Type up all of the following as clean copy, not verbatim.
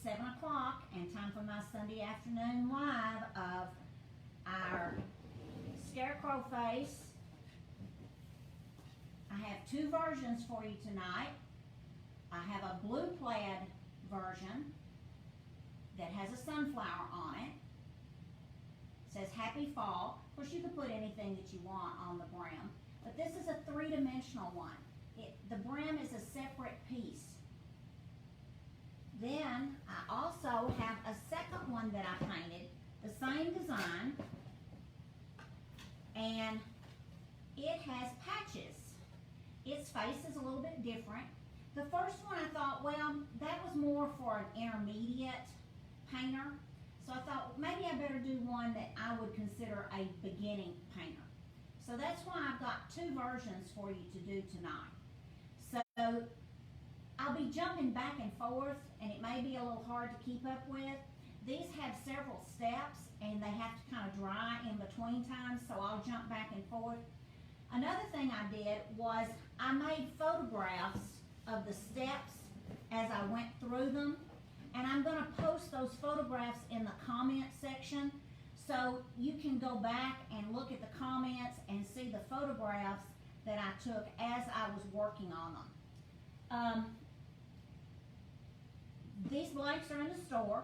7 o'clock and time for my Sunday afternoon live of our Scarecrow face. I have two versions for you tonight. I have a blue plaid version that has a sunflower on it. It says Happy Fall. Of course, you can put anything that you want on the brim, but this is a three-dimensional one. The brim is a separate piece. Then I also have a second one that I painted, the same design, and it has patches. Its face is a little bit different. The first one I thought, well, that was more for an intermediate painter, so I thought maybe I better do one that I would consider a beginning painter. So that's why I've got two versions for you to do tonight. So I'll be jumping back and forth, and it may be a little hard to keep up with. These have several steps, and they have to kind of dry in between times, so I'll jump back and forth. Another thing I did was I made photographs of the steps as I went through them, and I'm going to post those photographs in the comment section so you can go back and look at the comments and see the photographs that I took as I was working on them. These blanks are in the store.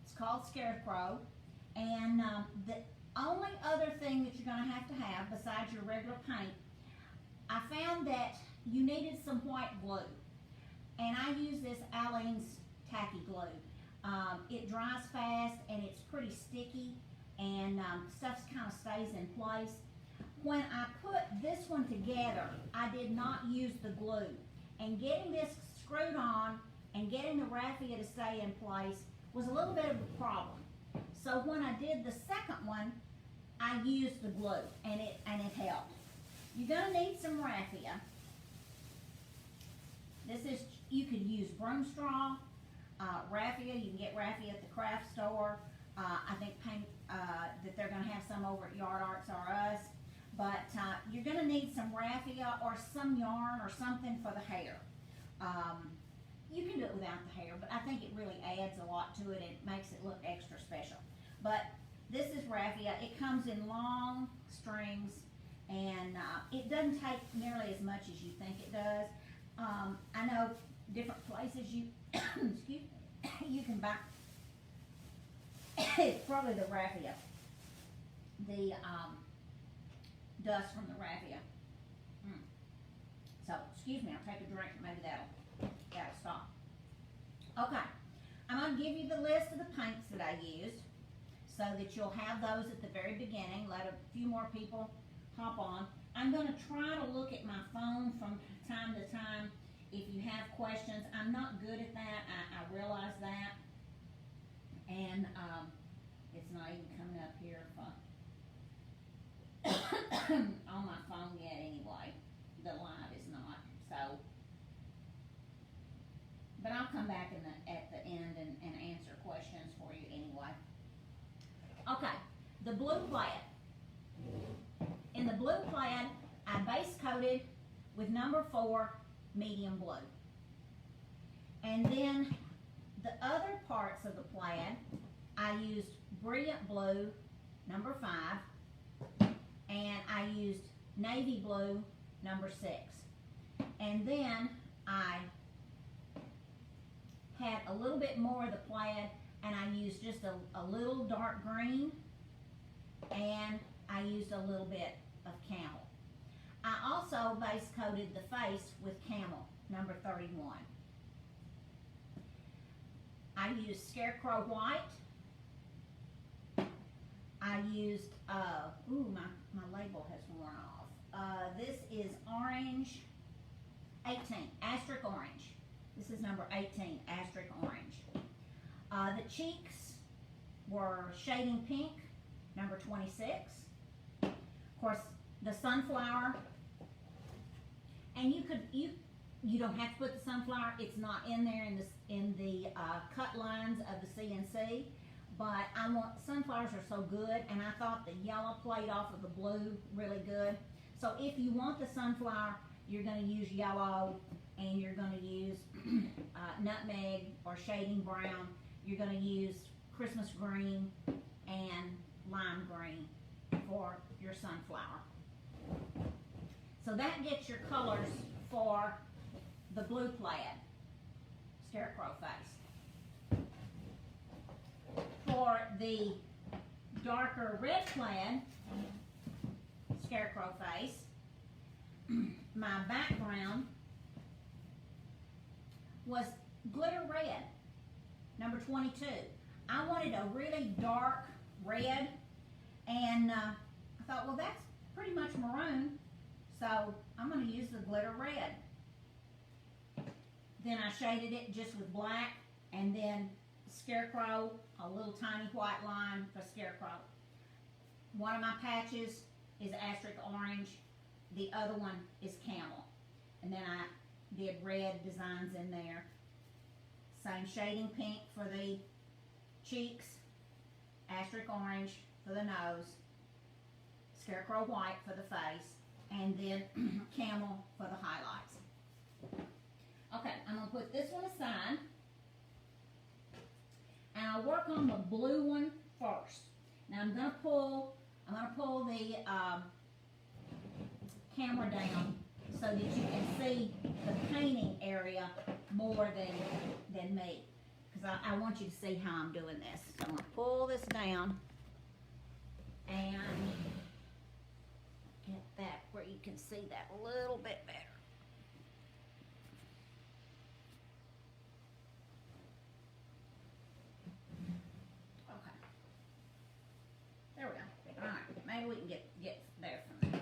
It's called Scarecrow, and the only other thing that you're going to have besides your regular paint, I found that you needed some white glue, and I use this Aleene's tacky glue. It dries fast and it's pretty sticky, and stuff kind of stays in place. When I put this one together, I did not use the glue, and getting this screwed on and getting the raffia to stay in place was a little bit of a problem. So when I did the second one, I used the glue, and it helped. You're going to need some raffia. You could use broom straw, raffia. You can get raffia at the craft store. I think that they're going to have some over at Yard Arts or Us. But you're going to need some raffia or some yarn or something for the hair. You can do it without the hair, but I think it really adds a lot to it and makes it look extra special. But this is raffia. It comes in long strings, and it doesn't take nearly as much as you think it does. I know different places you excuse me, you can buy it's probably the raffia, the dust from the raffia. So excuse me, I'll take a drink. Maybe that'll stop. Okay, I'm going to give you the list of the paints that I used so that you'll have those at the very beginning. Let a few more people hop on. I'm going to try to look at my phone from time to time if you have questions. I'm not good at that. I realize that. And it's not even coming up here on my phone yet anyway. The live is not. So, but I'll come back at the end and answer questions for you anyway. Okay, the blue plaid. In the blue plaid, I base coated with number 4 medium blue. And then the other parts of the plaid, I used brilliant blue, number 5, and I used navy blue, number 6. And then I had a little bit more of the plaid, and I used just a little dark green, and I used a little bit of camel. I also base coated the face with camel, number 31. I used Scarecrow White. I used, my label has worn off. This is orange, 18, asterisk orange. This is number 18, asterisk orange. The cheeks were shading pink, number 26. Of course, the sunflower, and you don't have to put the sunflower. It's not in there in the cut lines of the CNC. But sunflowers are so good, and I thought the yellow played off of the blue really good. So if you want the sunflower, you're going to use yellow, and you're going to use nutmeg or shading brown, you're going to use Christmas green and lime green for your sunflower. So that gets your colors for the blue plaid Scarecrow face. For the darker red plaid Scarecrow face, my background was glitter red, number 22. I wanted a really dark red, and I thought, well, that's pretty much maroon, so I'm going to use the glitter red. Then I shaded it just with black, and then Scarecrow, a little tiny white line for Scarecrow. One of my patches is asterisk orange, the other one is camel. And then I did red designs in there. Same shading pink for the cheeks, asterisk orange for the nose, Scarecrow White for the face, and then camel for the highlights. Okay, I'm going to put this one aside, and I'll work on the blue one first. Now I'm going to pull the camera down so that you can see the painting area more than me, because I want you to see how I'm doing this. So I'm going to pull this down and get that where you can see that a little bit better. Okay. There we go. All right. Maybe we can get there from there.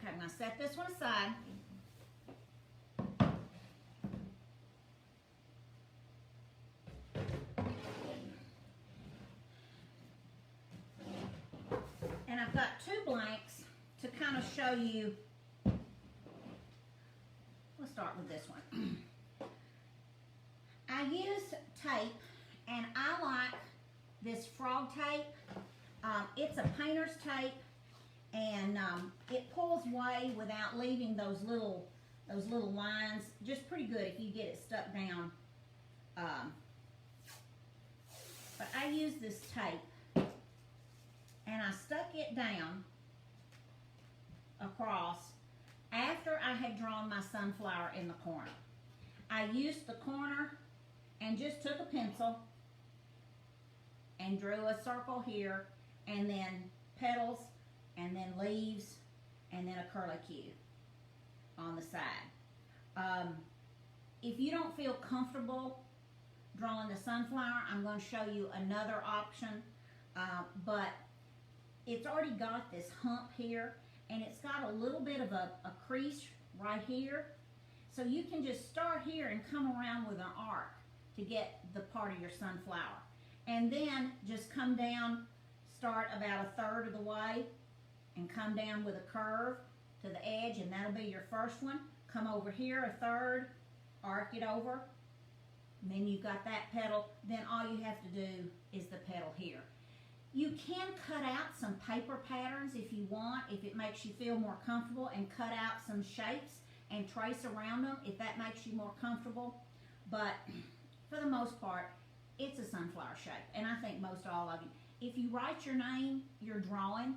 Okay, I'm going to set this one aside. And I've got two blanks to kind of show you. Let's start with this one. I used tape, and I like this frog tape. It's a painter's tape, and it pulls away without leaving those little lines. Just pretty good if you get it stuck down. But I use this tape, and I stuck it down across after I had drawn my sunflower in the corner. I used the corner and just took a pencil and drew a circle here, and then petals, and then leaves, and then a curlicue on the side. If you don't feel comfortable drawing the sunflower, I'm going to show you another option, but it's already got this hump here, and it's got a little bit of a crease right here, so you can just start here and come around with an arc to get the part of your sunflower, and then just come down, start about a third of the way, and come down with a curve to the edge, and that'll be your first one. Come over here a third, arc it over, and then you've got that petal. Then all you have to do is the petal here. You can cut out some paper patterns if you want, if it makes you feel more comfortable, and cut out some shapes and trace around them if that makes you more comfortable. But for the most part, it's a sunflower shape, and I think most all of you. If you write your name, you're drawing.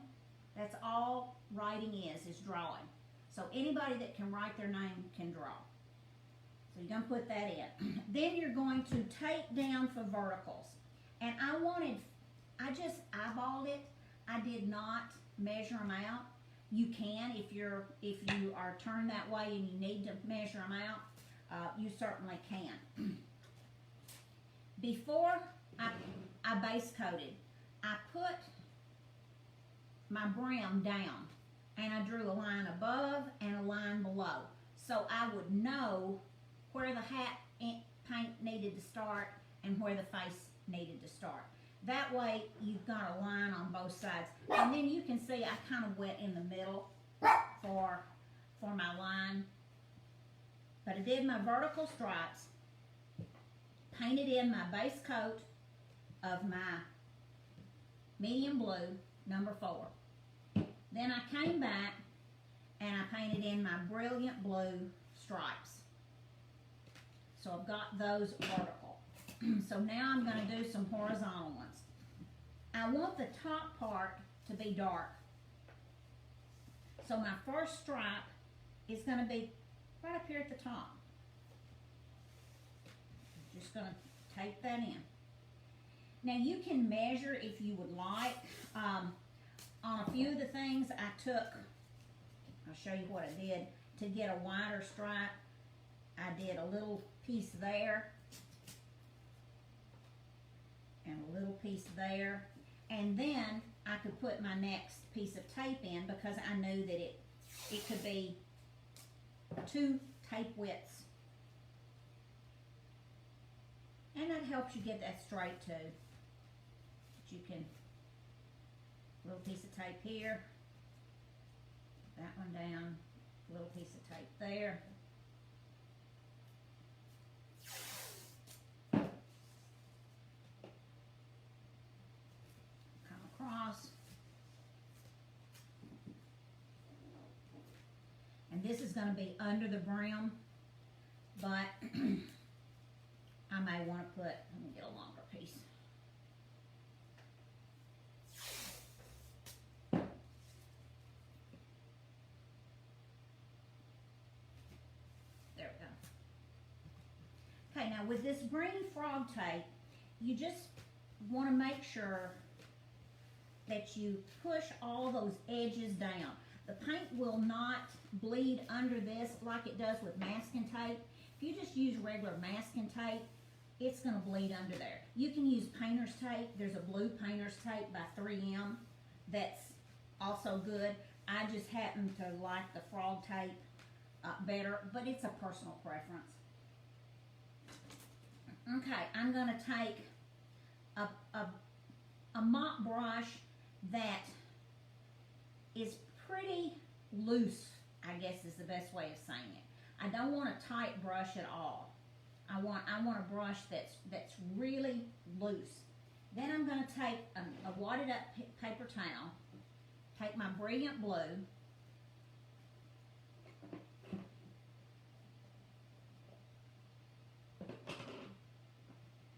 That's all writing is drawing. So anybody that can write their name can draw. So you're going to put that in. Then you're going to take down for verticals. And I just eyeballed it. I did not measure them out. You can if you are turned that way and you need to measure them out. You certainly can. Before I base coated, I put my brim down, and I drew a line above and a line below, so I would know where the hat paint needed to start and where the face needed to start. That way you've got a line on both sides, and then you can see I kind of went in the middle for my line. But I did my vertical stripes, painted in my base coat of my medium blue, number 4. Then I came back and I painted in my brilliant blue stripes. So I've got those vertical. So now I'm going to do some horizontal ones. I want the top part to be dark. So my first stripe is going to be right up here at the top. Just going to tape that in. Now you can measure if you would like. On a few of the things I took, I'll show you what I did to get a wider stripe. I did a little piece there and a little piece there, and then I could put my next piece of tape in because I knew that it could be 2 tape widths, and that helps you get that straight too. But you can, little piece of tape here, that one down, little piece of tape there. Across. And this is going to be under the brim, but I may want to put, let me get a longer piece. There we go. Okay, now with this green frog tape, you just want to make sure that you push all those edges down. The paint will not bleed under this like it does with masking tape. If you just use regular masking tape, it's going to bleed under there. You can use painter's tape. There's a blue painter's tape by 3M that's also good. I just happen to like the frog tape better, but it's a personal preference. Okay, I'm going to take a mop brush that is pretty loose, I guess is the best way of saying it. I don't want a tight brush at all. I want a brush that's really loose. Then I'm going to take a wadded up paper towel, take my brilliant blue,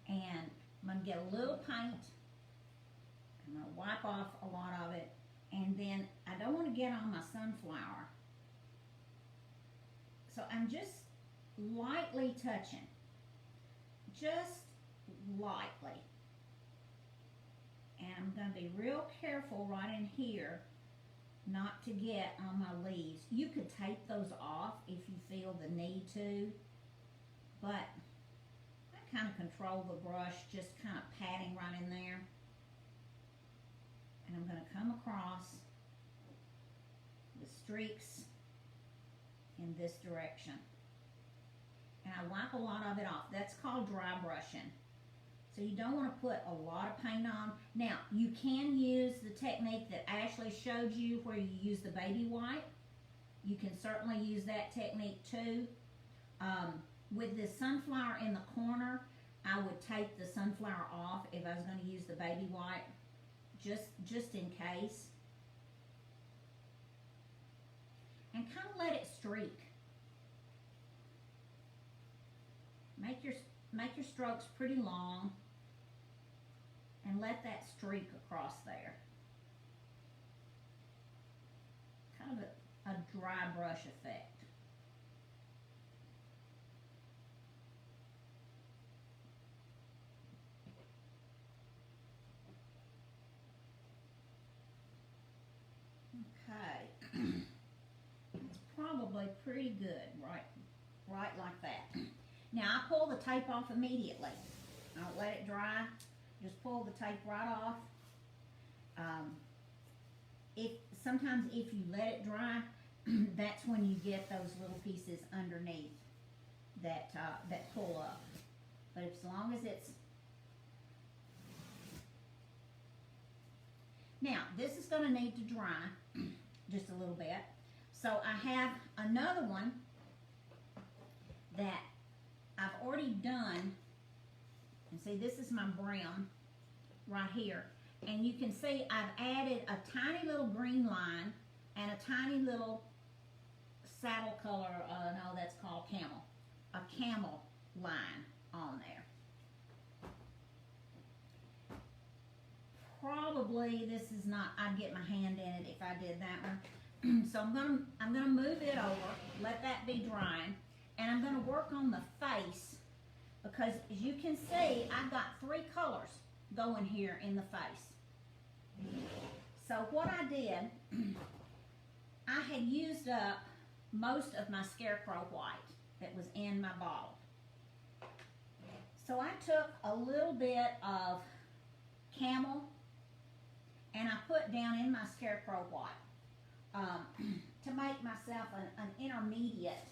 and I'm going to get a little paint. I'm going to wipe off a lot of it, and then I don't want to get on my sunflower. So I'm just lightly touching, just lightly. And I'm going to be real careful right in here not to get on my leaves. You could tape those off if you feel the need to, but I kind of control the brush, just kind of patting right in there. And I'm going to come across the streaks in this direction. And I wipe a lot of it off. That's called dry brushing. So you don't want to put a lot of paint on. Now, you can use the technique that Ashley showed you where you use the baby white. You can certainly use that technique too. With this sunflower in the corner, I would take the sunflower off if I was going to use the baby white. Just in case. And kind of let it streak. Make your strokes pretty long and let that streak across there. Kind of a dry brush effect. Okay, it's probably pretty good, right like that. Now I pull the tape off immediately. I don't let it dry, just pull the tape right off. Sometimes if you let it dry, that's when you get those little pieces underneath that pull up. But as long as it's... Now, this is going to need to dry just a little bit. So I have another one that I've already done. And see, this is my brim right here. And you can see I've added a tiny little green line and a tiny little saddle color, no, that's called camel. A camel line on there. Probably this is not, I'd get my hand in it if I did that one. So I'm gonna move it over, let that be drying, and I'm gonna work on the face because as you can see, I've got 3 colors going here in the face. So what I did, I had used up most of my Scarecrow White that was in my bottle. So I took a little bit of camel and I put down in my Scarecrow White to make myself an intermediate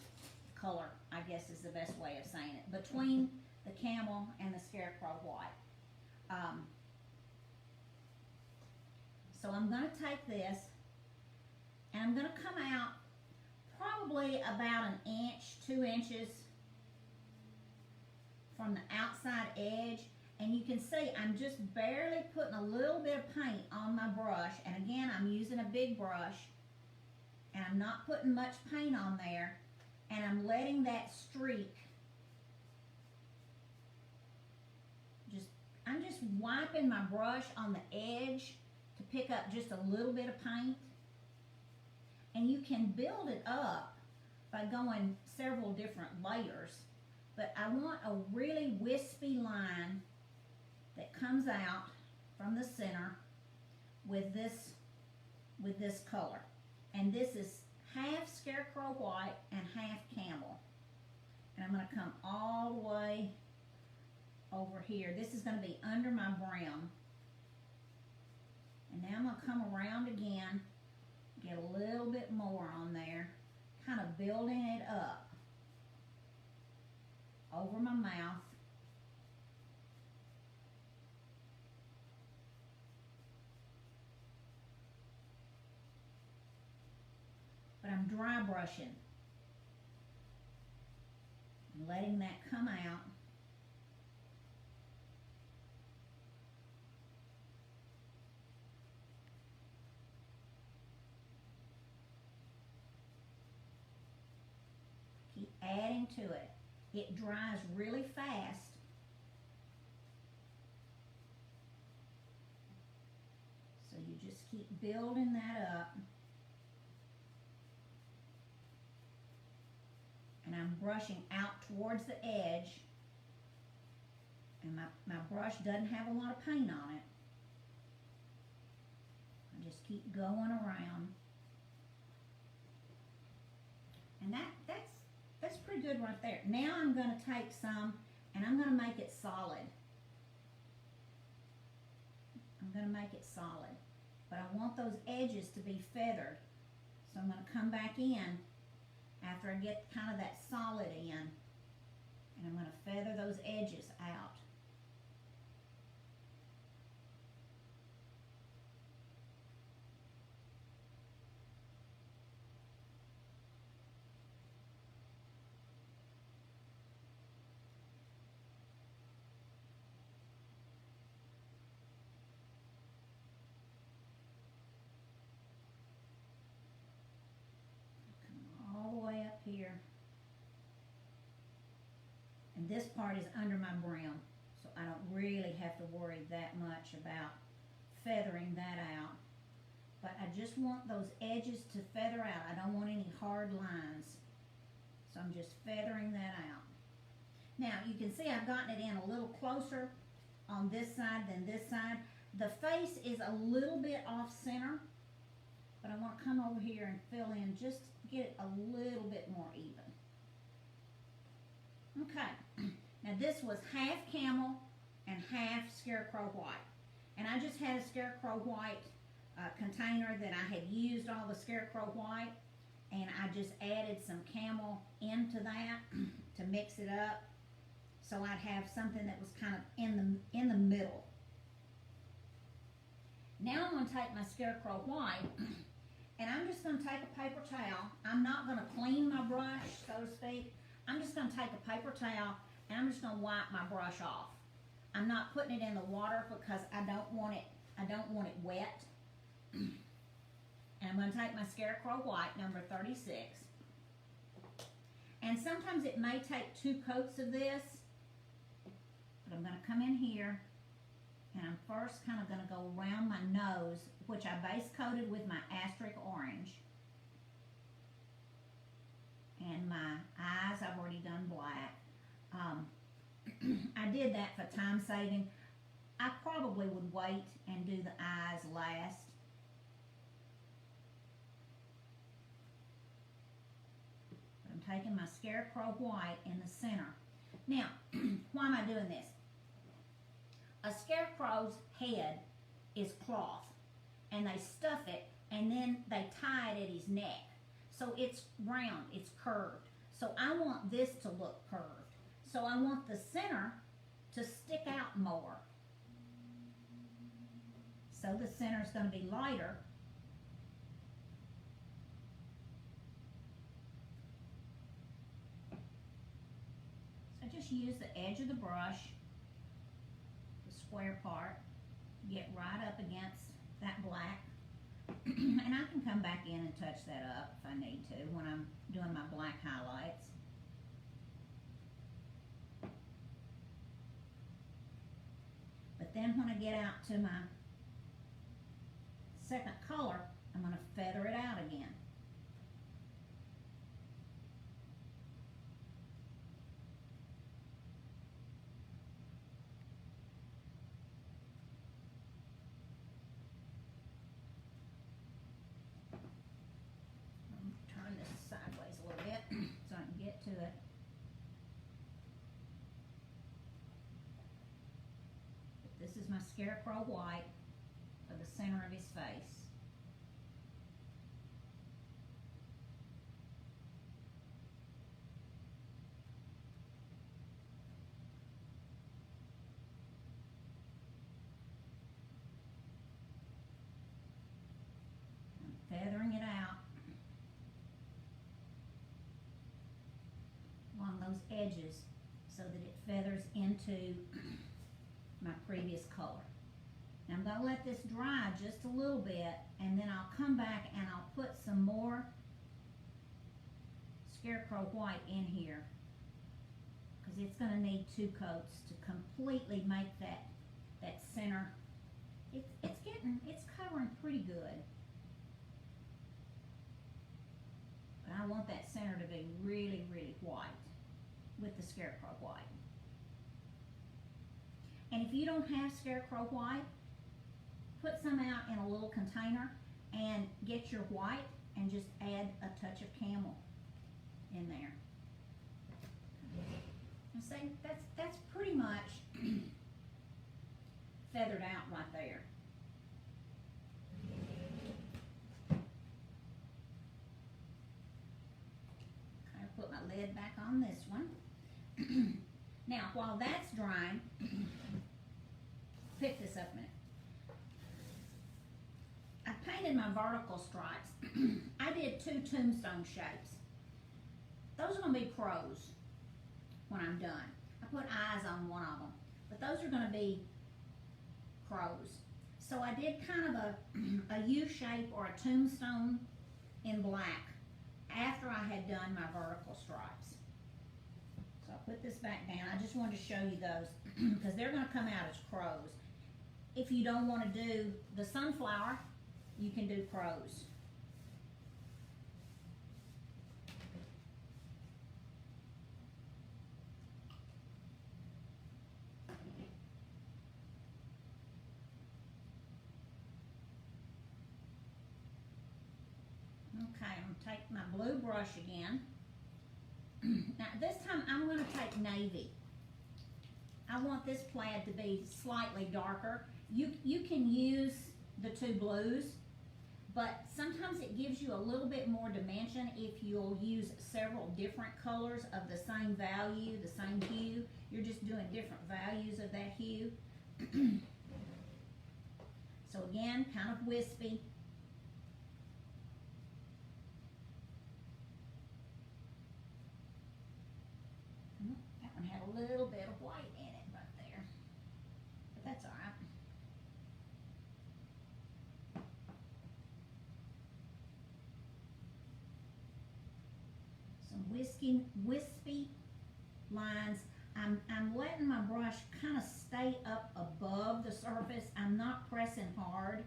color, I guess is the best way of saying it, between the camel and the Scarecrow White. So I'm going to take this and I'm going to come out probably about 1 inch, 2 inches from the outside edge. And you can see I'm just barely putting a little bit of paint on my brush. And again, I'm using a big brush. And I'm not putting much paint on there. And I'm letting that streak, I'm just wiping my brush on the edge to pick up just a little bit of paint. And you can build it up by going several different layers. But I want a really wispy line that comes out from the center with this color. And this is half Scarecrow White and half camel. And I'm going to come all the way over here. This is going to be under my brim. And now I'm going to come around again, get a little bit more on there, kind of building it up over my mouth. But I'm dry brushing and letting that come out. Keep adding to it. It dries really fast. So you just keep building that up. And I'm brushing out towards the edge. And my brush doesn't have a lot of paint on it. I just keep going around. And that's pretty good right there. Now I'm going to take some and I'm going to make it solid. I'm going to make it solid. But I want those edges to be feathered. So I'm going to come back in after I get kind of that solid in, and I'm going to feather those edges out. Here, and this part is under my brim, so I don't really have to worry that much about feathering that out. But I just want those edges to feather out. I don't want any hard lines, so I'm just feathering that out. Now you can see I've gotten it in a little closer on this side than this side. The face is a little bit off center, but I want to come over here and fill in, just get it a little bit more even. Okay, now this was half camel and half Scarecrow White. And I just had a Scarecrow White container that I had used all the Scarecrow White, and I just added some camel into that to mix it up, so I'd have something that was kind of in the middle. Now I'm going to take my Scarecrow White and I'm just going to take a paper towel. I'm not going to clean my brush, so to speak. I'm just going to take a paper towel and I'm just going to wipe my brush off. I'm not putting it in the water because I don't want it wet. And I'm going to take my Scarecrow White, number 36. And sometimes it may take 2 coats of this, but I'm going to come in here and I'm first kind of going to go around my nose, which I base coated with my Asterisk Orange. And my eyes, I've already done black. I did that for time saving. I probably would wait and do the eyes last. I'm taking my Scarecrow White in the center. Now, why am I doing this? A scarecrow's head is cloth, and they stuff it, and then they tie it at his neck. So it's round, it's curved. So I want this to look curved. So I want the center to stick out more. So the center is going to be lighter. So just use the edge of the brush, the square part, get right up against that black. And I can come back in and touch that up if I need to when I'm doing my black highlights. But then when I get out to my second color, I'm going to feather it out again. Turn this sideways a little bit so I can get to it. This is my Scarecrow White for the center of his face. I'm feathering it out along those edges so that it feathers into my previous color. Now I'm going to let this dry just a little bit, and then I'll come back and I'll put some more Scarecrow White in here, because it's going to need 2 coats to completely make that center. It's covering pretty good, but I want that center to be really, really white with the Scarecrow White. And if you don't have Scarecrow White, put some out in a little container and get your white and just add a touch of camel in there. And see, that's pretty much feathered out right there. Okay, put my lid back on this one. Now, while that's drying, pick this up a minute. I painted my vertical stripes. I did 2 tombstone shapes. Those are going to be crows when I'm done. I put eyes on one of them, but those are going to be crows. So I did kind of a U shape or a tombstone in black after I had done my vertical stripes. So I'll put this back down. I just wanted to show you those because they're going to come out as crows. If you don't want to do the sunflower, you can do crows. Okay, I'm going to take my blue brush again. Now this time I'm going to take navy. I want this plaid to be slightly darker. You can use the 2 blues, but sometimes it gives you a little bit more dimension if you'll use several different colors of the same value, the same hue. You're just doing different values of that hue. So again, kind of wispy. That one had a little bit of white in it right there, but that's all right. some wispy lines. I'm letting my brush kind of stay up above the surface. I'm not pressing hard.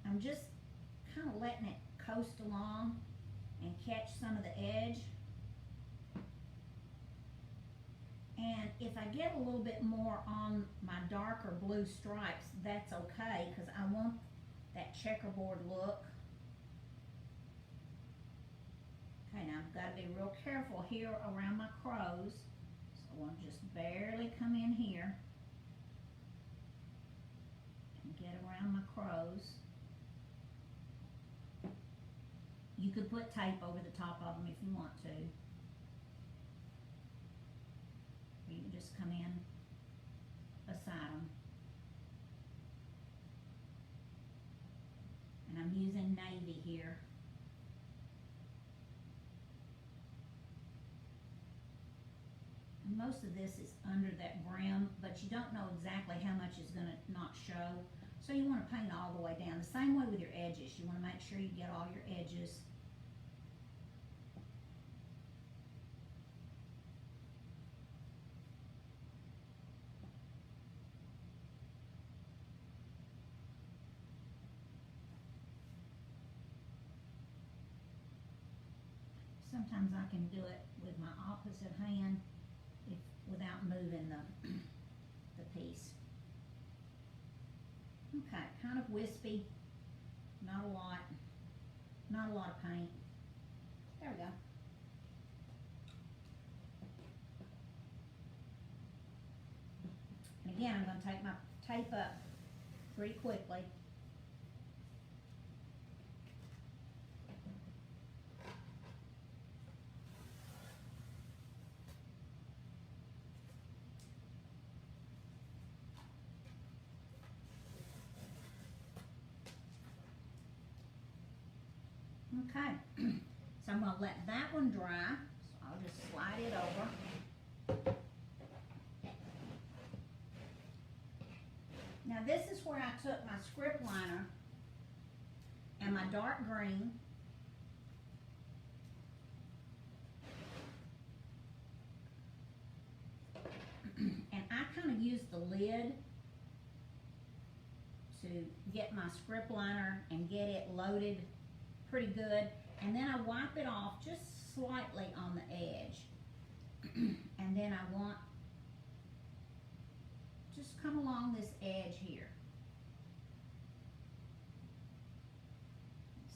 I'm just kind of letting it coast along and catch some of the edge. And if I get a little bit more on my darker blue stripes, that's okay, because I want that checkerboard look. Okay, now I've got to be real careful here around my crows. So I want to just barely come in here and get around my crows. You could put tape over the top of them if you want to. Or you can just come in beside them. And I'm using navy here. And most of this is under that brim, but you don't know exactly how much is going to not show. So you want to paint all the way down. The same way with your edges. You want to make sure you get all your edges. Sometimes I can do it with my opposite hand without moving the piece. Okay, kind of wispy, not a lot of paint. There we go. And again, I'm going to take my tape up pretty quickly. Okay, so I'm going to let that one dry, so I'll just slide it over. Now this is where I took my script liner and my dark green and I kind of used the lid to get my script liner and get it loaded pretty good, and then I wipe it off just slightly on the edge. And then I want just come along this edge here.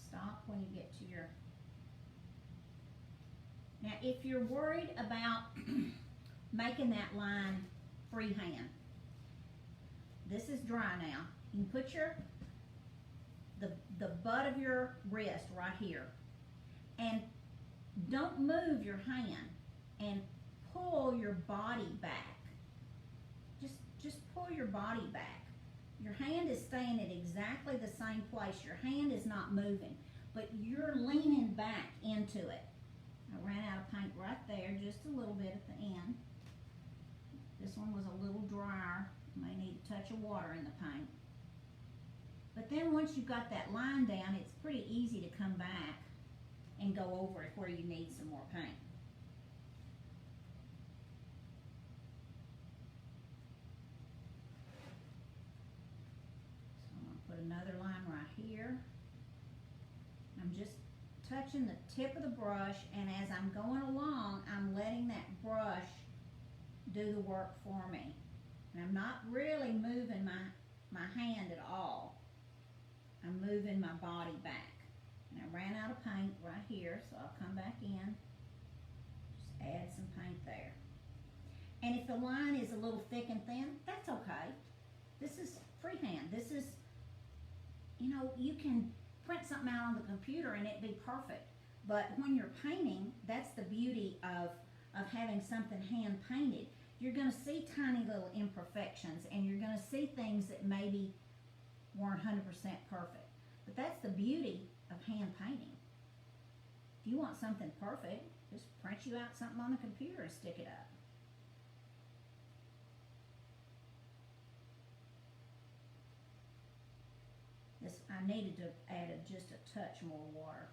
Stop when you get to your... Now if you're worried about making that line freehand, this is dry now. You can put your the butt of your wrist right here, and don't move your hand, and pull your body back. Just pull your body back. Your hand is staying at exactly the same place. Your hand is not moving, but you're leaning back into it. I ran out of paint right there, just a little bit at the end. This one was a little drier. May need a touch of water in the paint. But then once you've got that line down, it's pretty easy to come back and go over it where you need some more paint. So I'm going to put another line right here. I'm just touching the tip of the brush, and as I'm going along, I'm letting that brush do the work for me. And I'm not really moving my hand at all. I'm moving my body back. And I ran out of paint right here, so I'll come back in. Just add some paint there. And if the line is a little thick and thin, that's okay. This is freehand. This is, you know, you can print something out on the computer and it'd be perfect. But when you're painting, that's the beauty of having something hand painted. You're going to see tiny little imperfections, and you're going to see things that maybe weren't 100% perfect. But that's the beauty of hand painting. If you want something perfect, just print you out something on the computer and stick it up. This, I needed to add just a touch more water.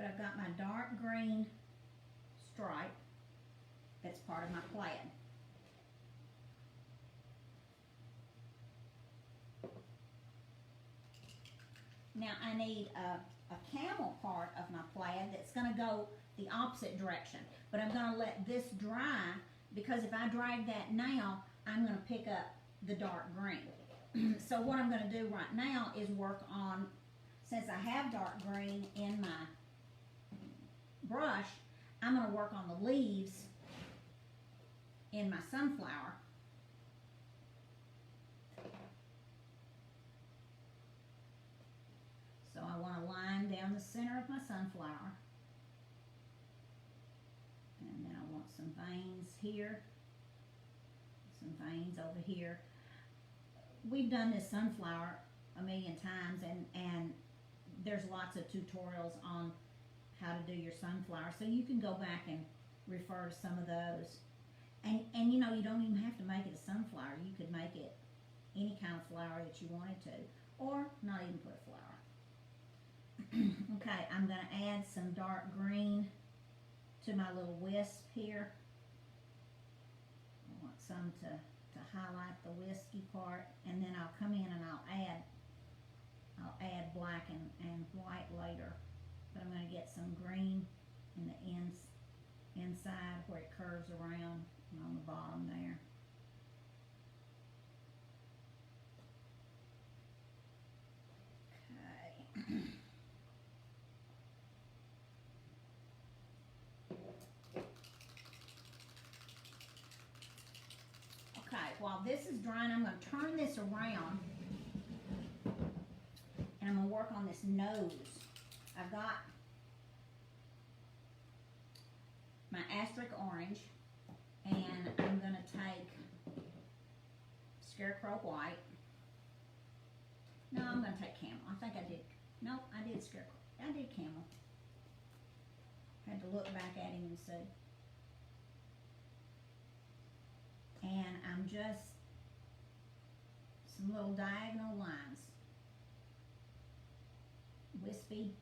I've got my dark green stripe that's part of my plaid. Now I need a camel part of my plaid that's going to go the opposite direction. But I'm going to let this dry, because if I drag that now, I'm going to pick up the dark green. So what I'm going to do right now is work on, since I have dark green in my brush, I'm going to work on the leaves in my sunflower. So I want to line down the center of my sunflower. And then I want some veins here, some veins over here. We've done this sunflower a million times, and there's lots of tutorials on how to do your sunflower, so you can go back and refer to some of those. And you know, you don't even have to make it a sunflower. You could make it any kind of flower that you wanted to, or not even put a flower. Okay, I'm going to add some dark green to my little wisp here. I want some to highlight the wispy part, and then I'll come in and I'll add black and white later. But I'm going to get some green in the inside where it curves around and on the bottom there. Okay. Okay, while this is drying, I'm going to turn this around and I'm going to work on this nose. I've got my asterisk orange, and I'm going to take Scarecrow White. No, I'm going to take Camel. I think I did. Nope, I did Scarecrow. I did Camel. Had to look back at him and see. And I'm just some little diagonal lines. Wispy.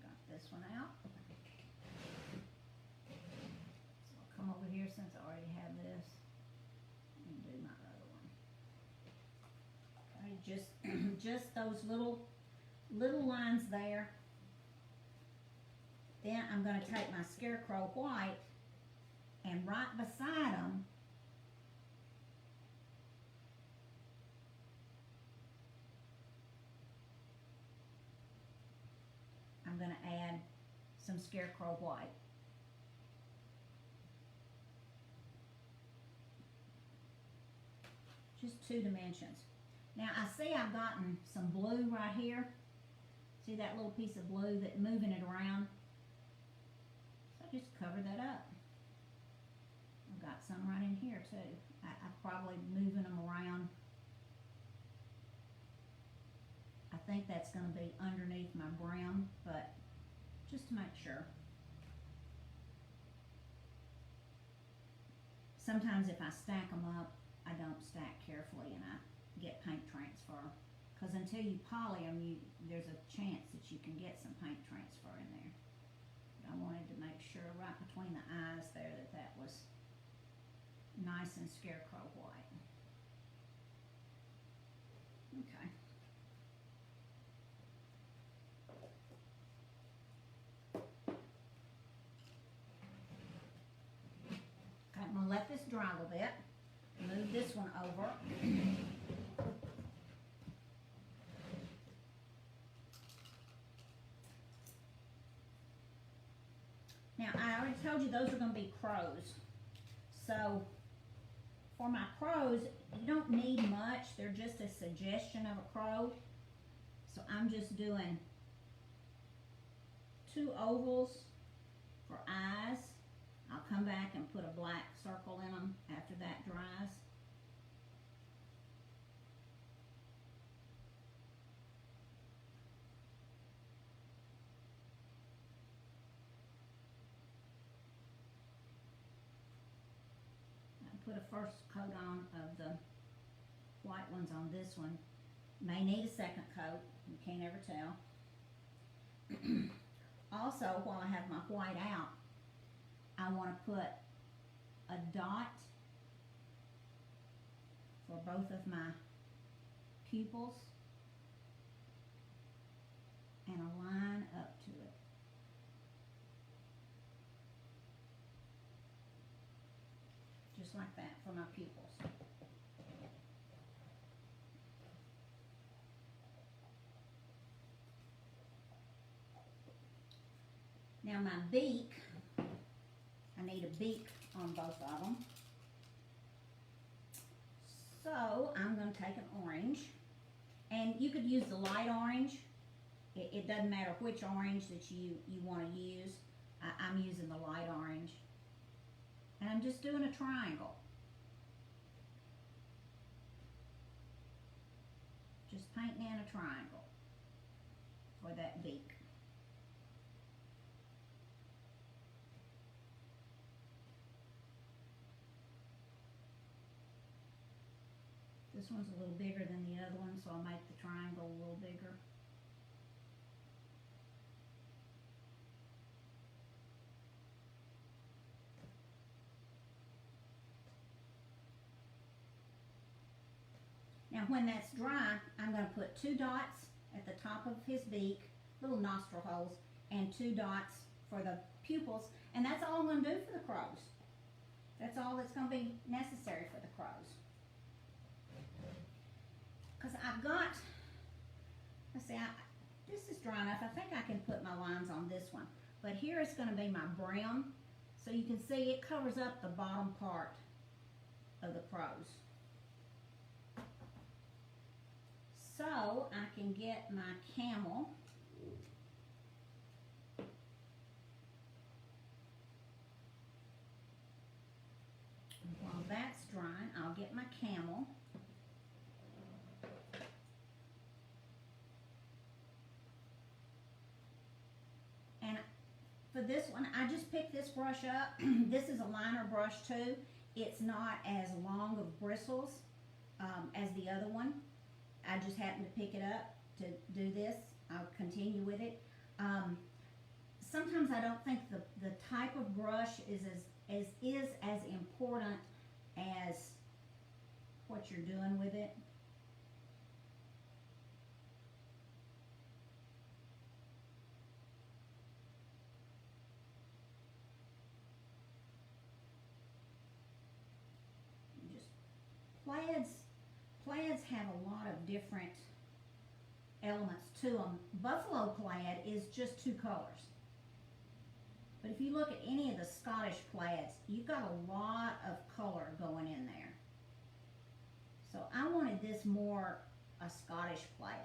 Got this one out. So I'll come over here since I already have this and do my other one. Okay, just those little lines there. Then I'm going to take my Scarecrow White, and right beside them, I'm going to add some Scarecrow White. Just 2 dimensions. Now I see I've gotten some blue right here. See that little piece of blue that moving it around? So just cover that up. I've got some right in here too. I'm probably moving them around. I think that's going to be underneath my brim, but just to make sure. Sometimes if I stack them up, I don't stack carefully and I get paint transfer. Because until you poly them, there's a chance that you can get some paint transfer in there. But I wanted to make sure right between the eyes there that was nice and Scarecrow White. Okay. I'm going to let this dry a little bit. Move this one over. Now, I already told you those are going to be crows. So, for my crows, you don't need much. They're just a suggestion of a crow. So, I'm just doing 2 ovals for eyes. I'll come back and put a black circle in them after that dries. I'll put a first coat on of the white ones on this one, May need a second coat. You can't ever tell. Also, while I have my white out, I want to put a dot for both of my pupils and a line up to it. Just like that for my pupils. Now my beak, I need a beak on both of them. So I'm going to take an orange, and you could use the light orange. It doesn't matter which orange that you want to use. I'm using the light orange. And I'm just doing a triangle. Just painting in a triangle for that beak. This one's a little bigger than the other one, so I'll make the triangle a little bigger. Now when that's dry, I'm going to put 2 dots at the top of his beak, little nostril holes, and 2 dots for the pupils, and that's all I'm going to do for the crows. That's all that's going to be necessary for the crows. Because I've got, let's see, this is dry enough. I think I can put my lines on this one. But here is going to be my brim. So you can see it covers up the bottom part of the crows. So I can get my camel. While that's drying, I'll get my camel. And for this one, I just picked this brush up. This is a liner brush too. It's not as long of bristles as the other one. I just happened to pick it up to do this. I'll continue with it. Sometimes I don't think the type of brush is as important as what you're doing with it. Plaids have a lot of different elements to them. Buffalo plaid is just 2 colors. But if you look at any of the Scottish plaids, you've got a lot of color going in there. So I wanted this more a Scottish plaid.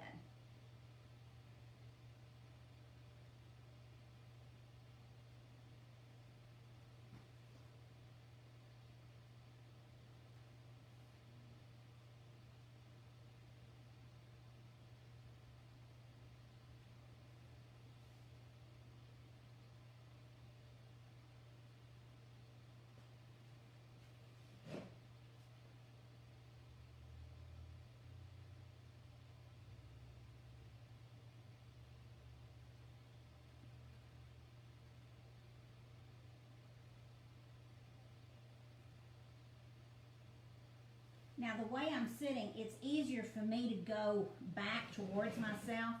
Now the way I'm sitting, it's easier for me to go back towards myself.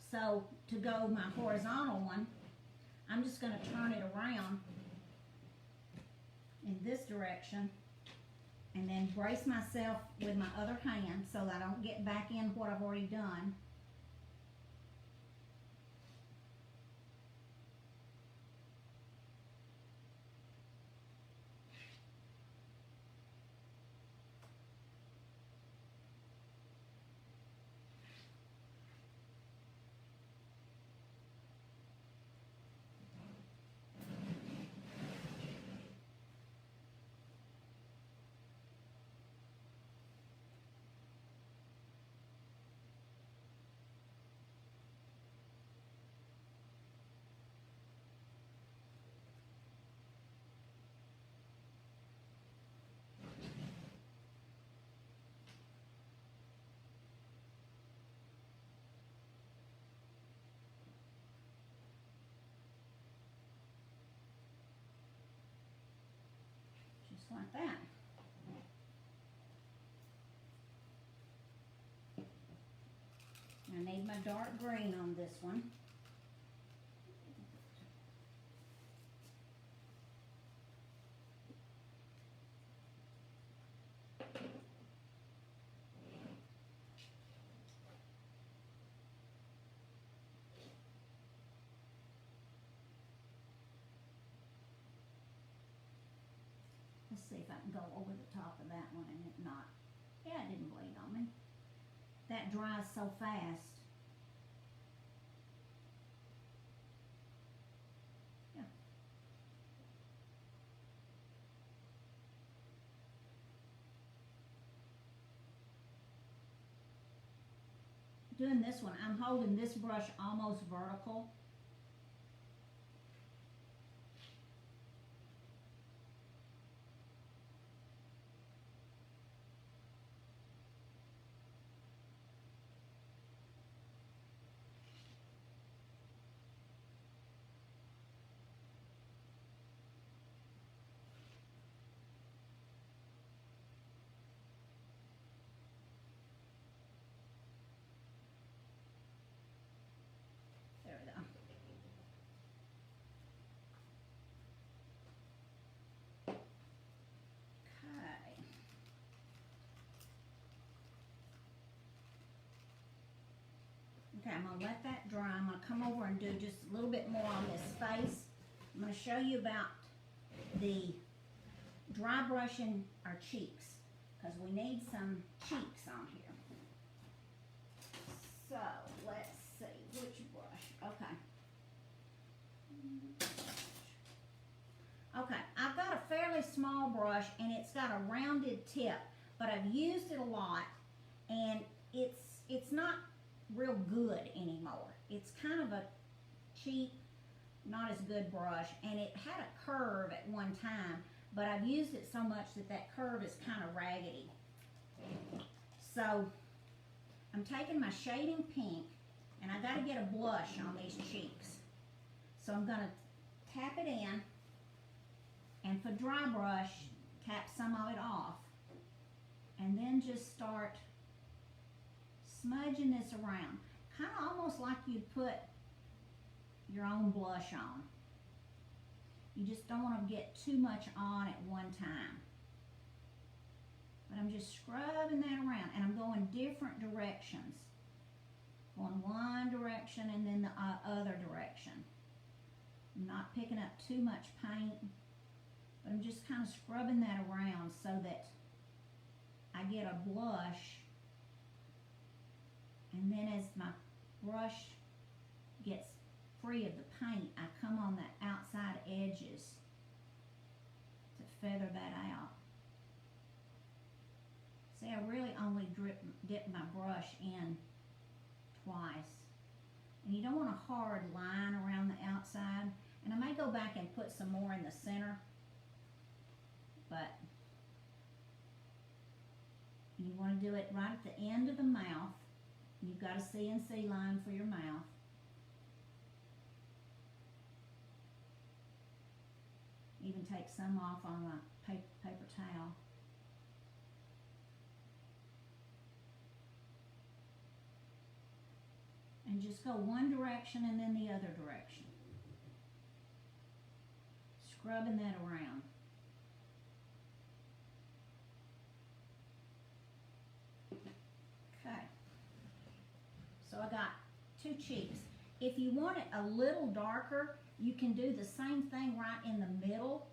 So to go my horizontal one, I'm just going to turn it around in this direction and then brace myself with my other hand so that I don't get back in what I've already done. Just like that. I need my dark green on this one. Let's see if I can go over the top of that one and it not. Yeah, it didn't bleed on me. That dries so fast. Yeah. Doing this one, I'm holding this brush almost vertical. There we go. Okay, I'm going to let that dry. I'm going to come over and do just a little bit more on this face. I'm going to show you about the dry brushing our cheeks because we need some cheeks on here. So, let's see, which brush? Okay. Okay, I've got a fairly small brush and it's got a rounded tip, but I've used it a lot and it's not real good anymore. It's kind of a cheap, not as good brush, and it had a curve at one time, but I've used it so much that that curve is kind of raggedy. So I'm taking my shading pink and I got to get a blush on these cheeks. So I'm going to tap it in, and for dry brush, tap some of it off, and then just start smudging this around, kind of almost like you'd put your own blush on. You just don't want to get too much on at one time. But I'm just scrubbing that around, and I'm going different directions. Going one direction and then the other direction. I'm not picking up too much paint, but I'm just kind of scrubbing that around so that I get a blush. And then as my brush gets free of the paint, I come on the outside edges to feather that out. See, I really only dip my brush in twice. And you don't want a hard line around the outside. And I may go back and put some more in the center, but you want to do it right at the end of the mouth. You've got a CNC line for your mouth. Even take some off on my paper towel. And just go one direction and then the other direction. Scrubbing that around. Okay. So I got two cheeks. If you want it a little darker, you can do the same thing right in the middle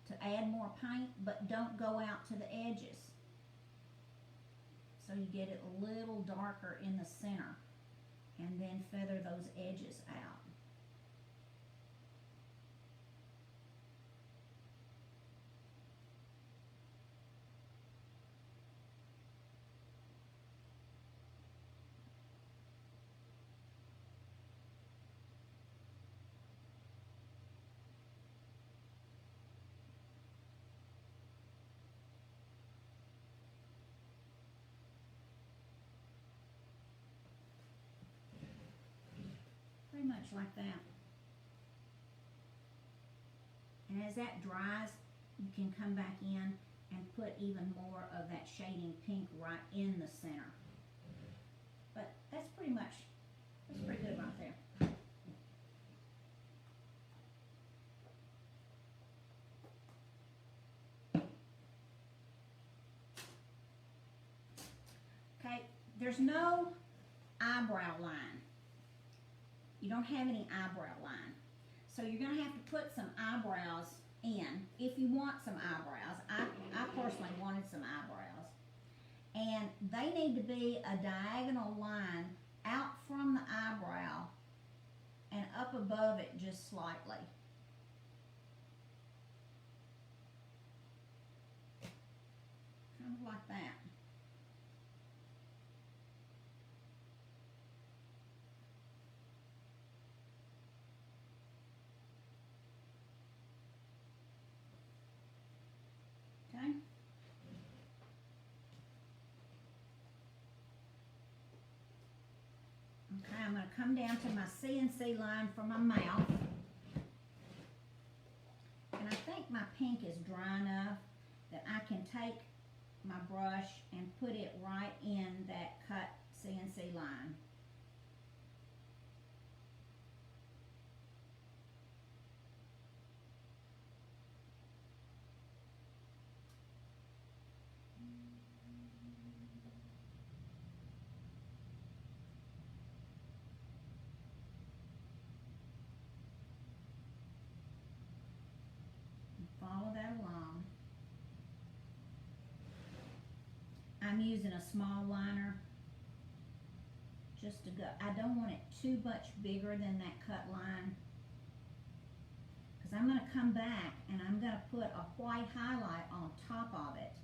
to add more paint, but don't go out to the edges. So you get it a little darker in the center, and then feather those edges out. Pretty much like that. And as that dries, you can come back in and put even more of that shading pink right in the center. But that's pretty good right there. Okay, there's no eyebrow line. You don't have any eyebrow line. So you're gonna have to put some eyebrows in if you want some eyebrows. I personally wanted some eyebrows. And they need to be a diagonal line out from the eyebrow and up above it just slightly. Kind of like that. Okay. Okay, I'm going to come down to my CNC line for my mouth. And I think my pink is dry enough that I can take my brush and put it right in that cut CNC line. Follow that along. I'm using a small liner just to go. I don't want it too much bigger than that cut line, because I'm going to come back and I'm going to put a white highlight on top of it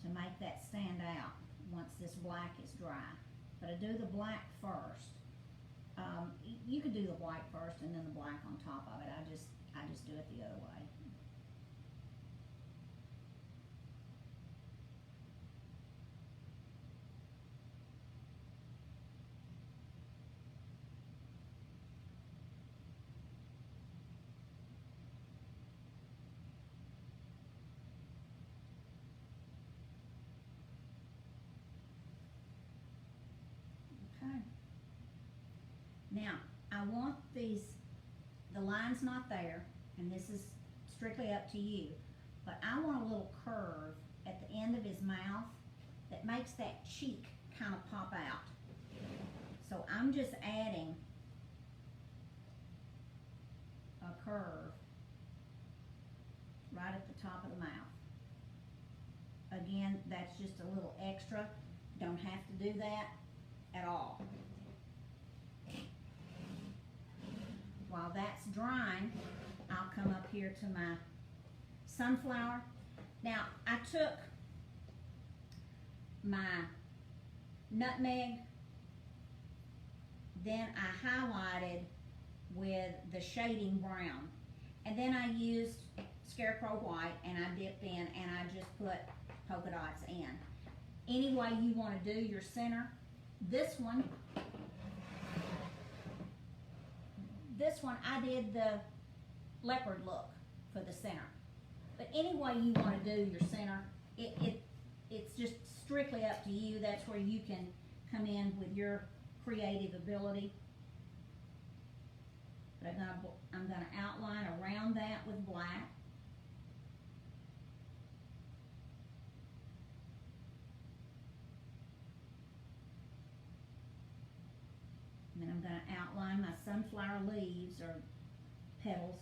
to make that stand out once this black is dry. But I do the black first. You could do the white first and then the black on top of it. I just do it the other way. Now, I want the line's not there, and this is strictly up to you, but I want a little curve at the end of his mouth that makes that cheek kind of pop out. So I'm just adding a curve right at the top of the mouth. Again, that's just a little extra. Don't have to do that at all. While that's drying, I'll come up here to my sunflower. Now, I took my nutmeg, then I highlighted with the shading brown, and then I used Scarecrow White, and I dipped in, and I just put polka dots in. Any way you want to do your center. This one I did the leopard look for the center. But any way you want to do your center, it's just strictly up to you. That's where you can come in with your creative ability. But I'm gonna outline around that with black. And then I'm going to outline my sunflower leaves or petals.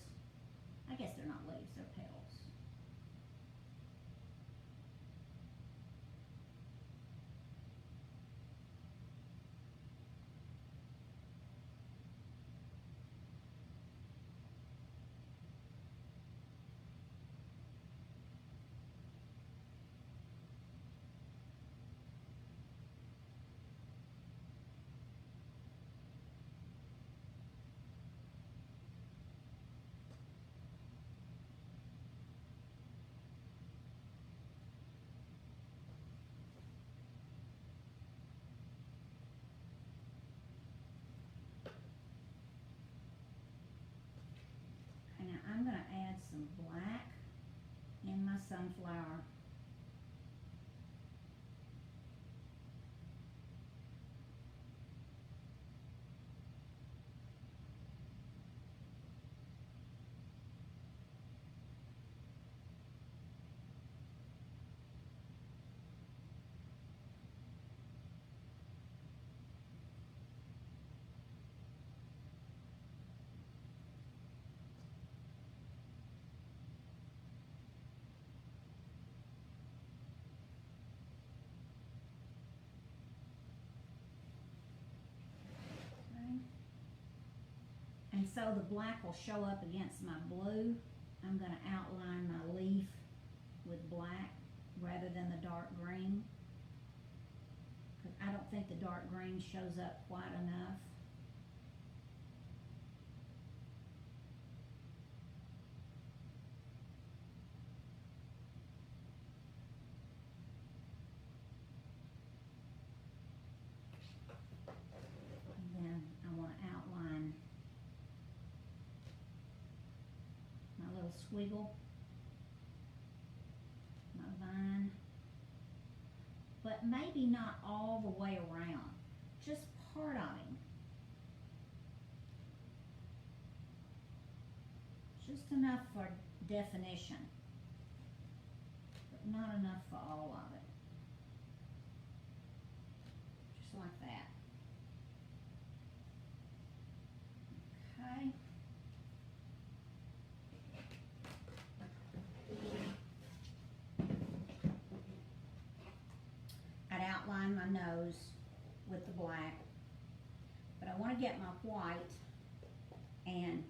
I guess they're not leaves, they're petals. sunflower. And so the black will show up against my blue. I'm going to outline my leaf with black rather than the dark green, because I don't think the dark green shows up quite enough. And then I want to outline my little squiggle, my vine, but maybe not all the way around, just part of him. Just enough for definition, but not enough for all of it. Just like that. Okay. I'd outline my nose with the black, but I want to get my white and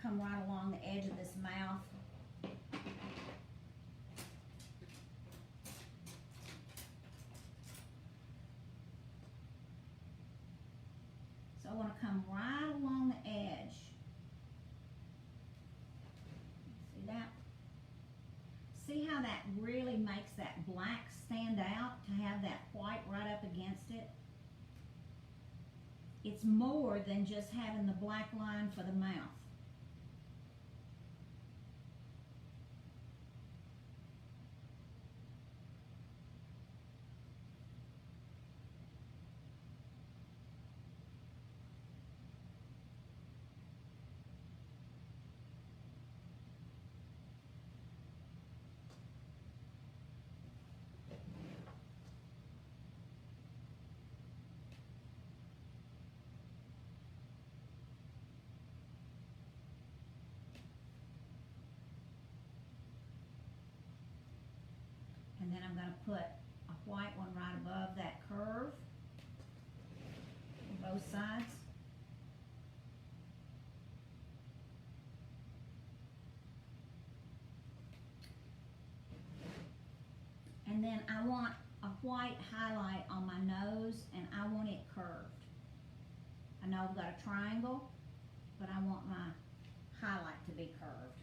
come right along the edge of this mouth. So I want to come right along the edge. See that? See how that really makes that black stand out, to have that white right up against it? It's more than just having the black line for the mouth. And then I'm going to put a white one right above that curve on both sides. And then I want a white highlight on my nose, and I want it curved. I know I've got a triangle, but I want my highlight to be curved.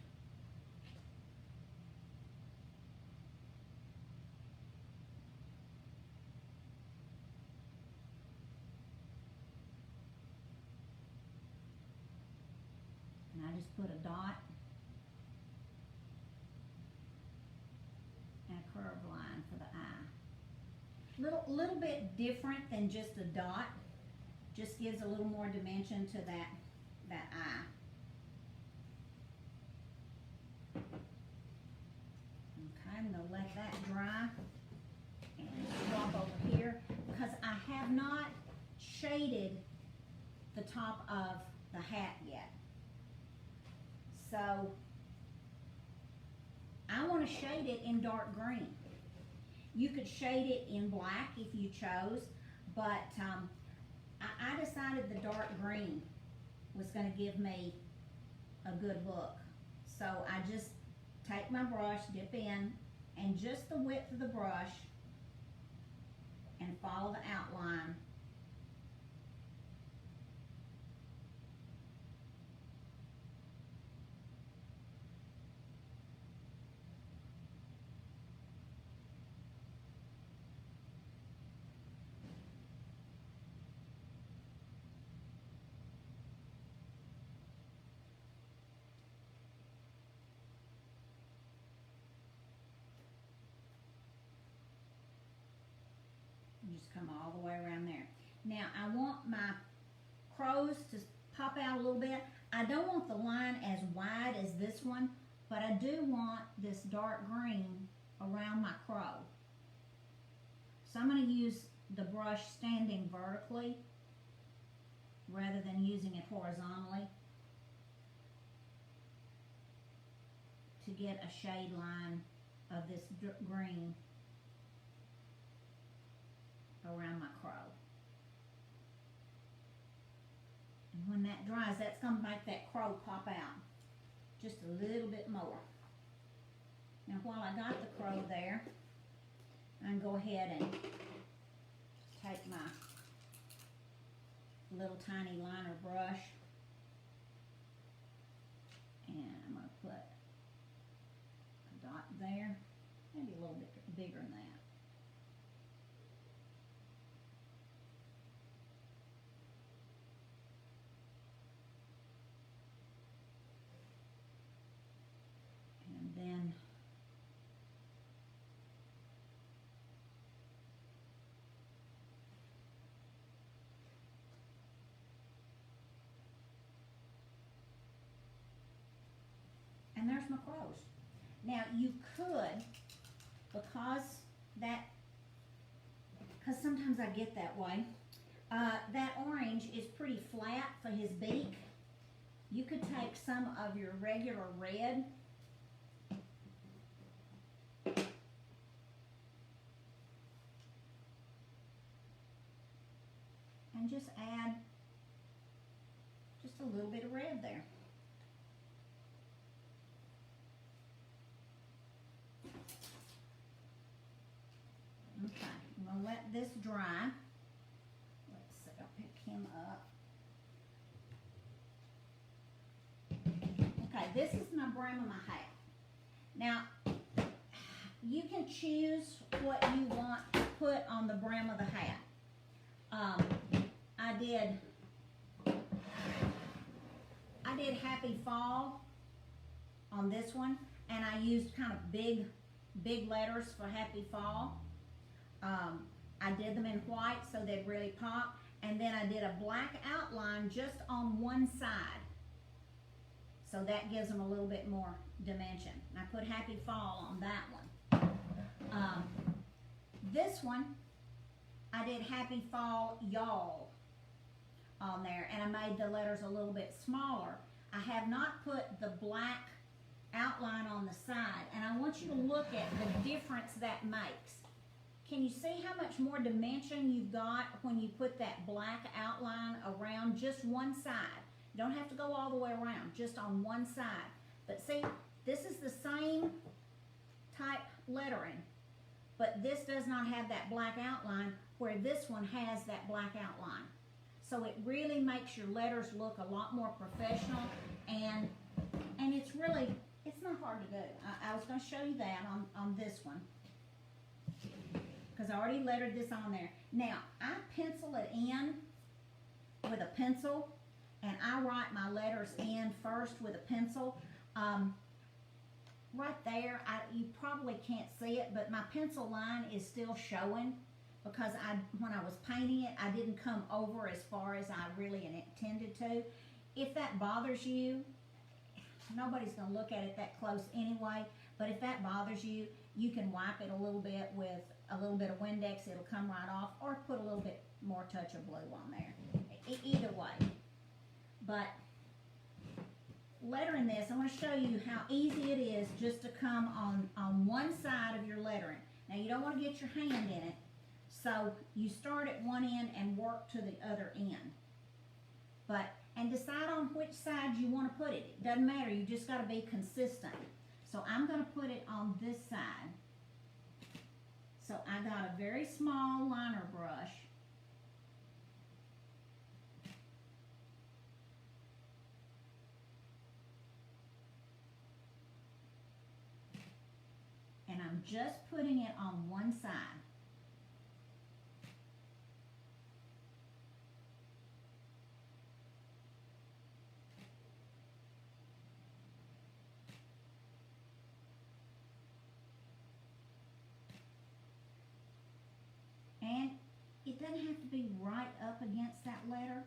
And I just put a dot and a curved line for the eye. Little bit different than just a dot. Just gives a little more dimension to that eye. Okay, I'm going to let that dry and swap over here, because I have not shaded the top of the hat yet. So I want to shade it in dark green. You could shade it in black if you chose, but I decided the dark green was going to give me a good look. So I just take my brush, dip in, and just the width of the brush, and follow the outline. just come all the way around there. Now I want my crows to pop out a little bit. I don't want the line as wide as this one, but I do want this dark green around my crow. So I'm going to use the brush standing vertically rather than using it horizontally to get a shade line of this green around my crow. And when that dries, that's going to make that crow pop out just a little bit more. Now while I got the crow there, I can go ahead and take my little tiny liner brush and I'm going to put a dot there, maybe a little bit bigger than that. And then there's my crows. Now you could, because sometimes I get that way, that orange is pretty flat for his beak. You could take some of your regular red and just add just a little bit of red there. Okay, I'm going to let this dry. Let's see, I'll pick him up. Okay, this is my brim of my hat. Now, you can choose what you want to put on the brim of the hat. I did Happy Fall on this one, and I used kind of big letters for Happy Fall. I did them in white so they'd really pop, and then I did a black outline just on one side, so that gives them a little bit more dimension. And I put Happy Fall on that one. This one, I did Happy Fall Y'all on there, and I made the letters a little bit smaller. I have not put the black outline on the side, and I want you to look at the difference that makes. Can you see how much more dimension you've got when you put that black outline around just one side? You don't have to go all the way around, just on one side. But see, this is the same type lettering, but this does not have that black outline where this one has that black outline. So it really makes your letters look a lot more professional, and it's really, it's not hard to do. I was going to show you that on this one, because I already lettered this on there. Now, I pencil it in with a pencil, and I write my letters in first with a pencil. Right there, you probably can't see it, but my pencil line is still showing because when I was painting it, I didn't come over as far as I really intended to. If that bothers you, nobody's going to look at it that close anyway, but if that bothers you, you can wipe it a little bit with a little bit of Windex. It'll come right off, or put a little bit more touch of blue on there. Either way. But lettering this, I'm going to show you how easy it is just to come on one side of your lettering. Now, you don't want to get your hand in it, so you start at one end and work to the other end. And decide on which side you want to put it. It doesn't matter, you just got to be consistent. So I'm going to put it on this side. So I got a very small liner brush. And I'm just putting it on one side. And it doesn't have to be right up against that letter.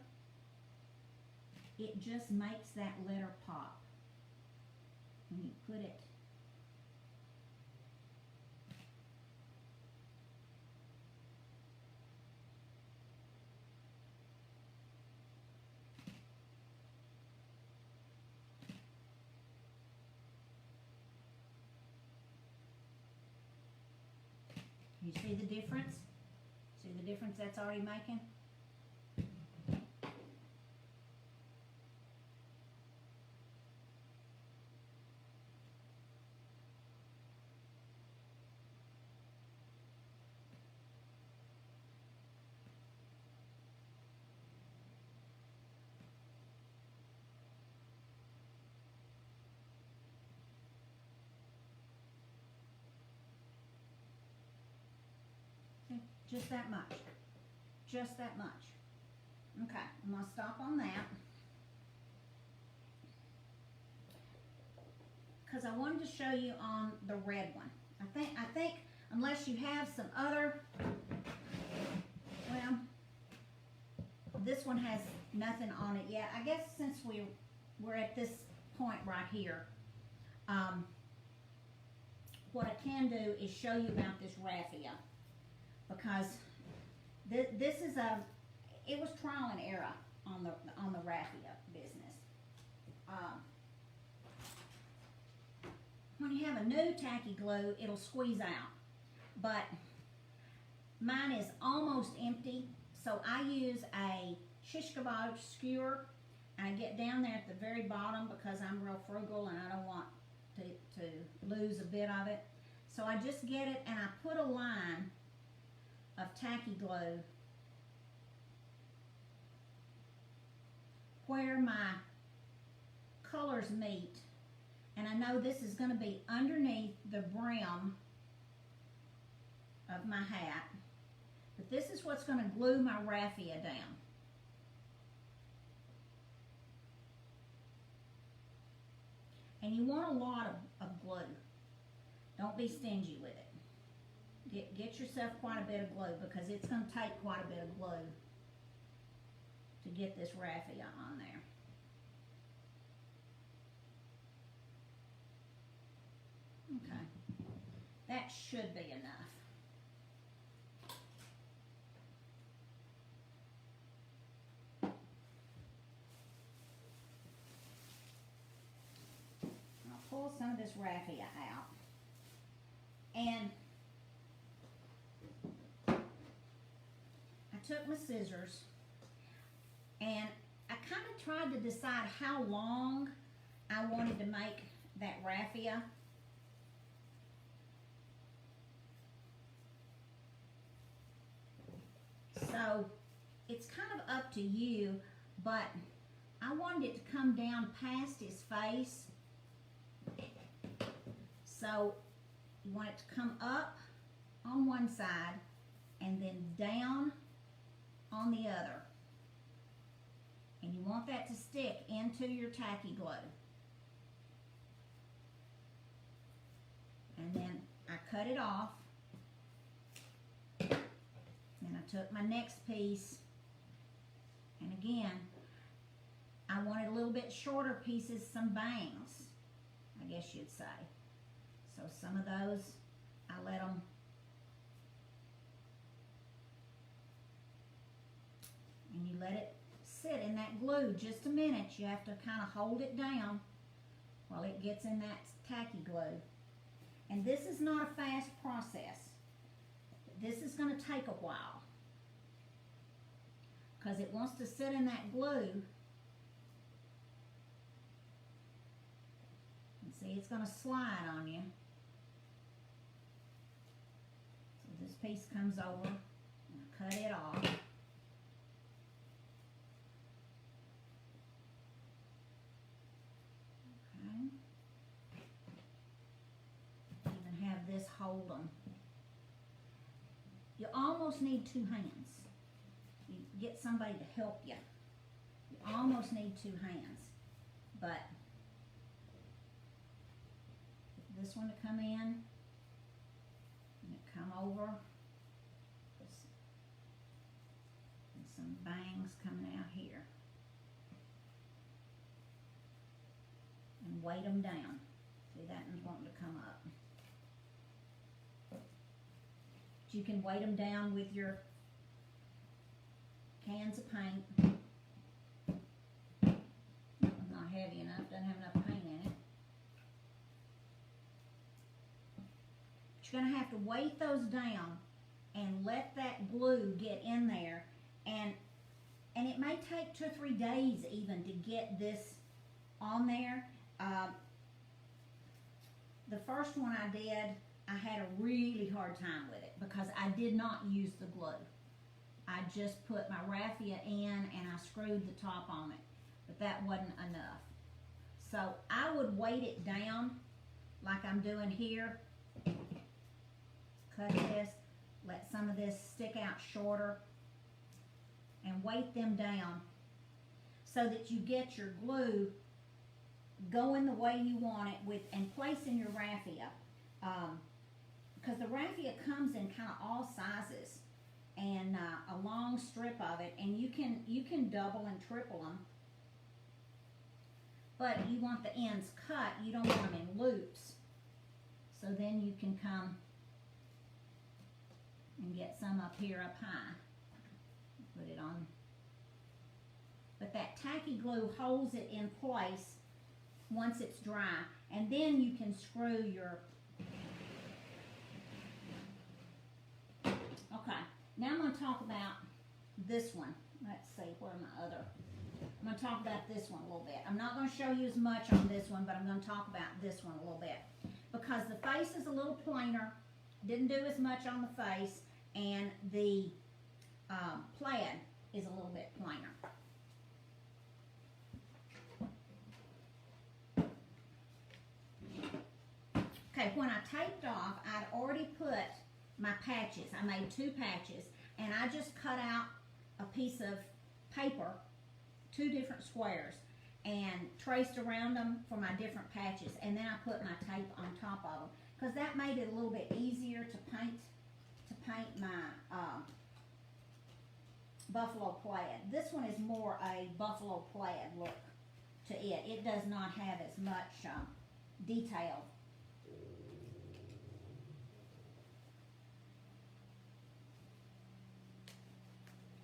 It just makes that letter pop when you put it. You see the difference? See the difference that's already making? Just that much. Just that much. Okay, I'm gonna stop on that. Because I wanted to show you on the red one. I think unless you have some other, well, this one has nothing on it yet. I guess since we're at this point right here, what I can do is show you about this raffia. Because this is it was trial and error on the raffia business. When you have a new tacky glue, it'll squeeze out, but mine is almost empty, so I use a shish kebab skewer, and I get down there at the very bottom because I'm real frugal and I don't want to lose a bit of it. So I just get it and I put a line of tacky glue where my colors meet, and I know this is going to be underneath the brim of my hat, but this is what's going to glue my raffia down. And you want a lot of glue. Don't be stingy with it. Get yourself quite a bit of glue because it's going to take quite a bit of glue to get this raffia on there. Okay, that should be enough. I'll pull some of this raffia out, and I took my scissors and I kind of tried to decide how long I wanted to make that raffia. So it's kind of up to you, but I wanted it to come down past his face. So you want it to come up on one side and then down on the other. And you want that to stick into your tacky glue. And then I cut it off. And I took my next piece, and again, I wanted a little bit shorter pieces, some bangs, I guess you'd say. So some of those, I let them, and you let it sit in that glue just a minute. You have to kind of hold it down while it gets in that tacky glue. And this is not a fast process. This is going to take a while because it wants to sit in that glue. And see, it's going to slide on you. So this piece comes over, and I cut it off. Okay. Even have this hold them. You almost need two hands. You get somebody to help you. You almost need two hands. But this one to come in, and it come over. some bangs coming out here. And weight them down. See, that one's wanting to come up. But you can weight them down with your cans of paint. That one's not heavy enough, doesn't have enough paint in it. But you're going to have to weight those down and let that glue get in there. And it may take 2 or 3 days even to get this on there. The first one I did, I had a really hard time with it because I did not use the glue. I just put my raffia in and I screwed the top on it, but that wasn't enough. So I would weight it down like I'm doing here. Cut this, let some of this stick out shorter, and weight them down so that you get your glue going the way you want it with, and placing your raffia, because the raffia comes in kind of all sizes, and a long strip of it, and you can double and triple them, but you want the ends cut. You don't want them in loops, so then you can come and get some up here up high. Put it on, but that tacky glue holds it in place once it's dry, and then you can screw your, okay, now I'm going to talk about this one. Let's see, where my other, I'm going to talk about this one a little bit. I'm not going to show you as much on this one, but I'm going to talk about this one a little bit, because the face is a little plainer, didn't do as much on the face, and the plaid is a little bit plainer. Okay, when I taped off, I'd already put my patches. I made 2 patches, and I just cut out a piece of paper, 2 different squares, and traced around them for my different patches, and then I put my tape on top of them, because that made it a little bit easier to paint my buffalo plaid. This one is more a buffalo plaid look to it. It does not have as much detail.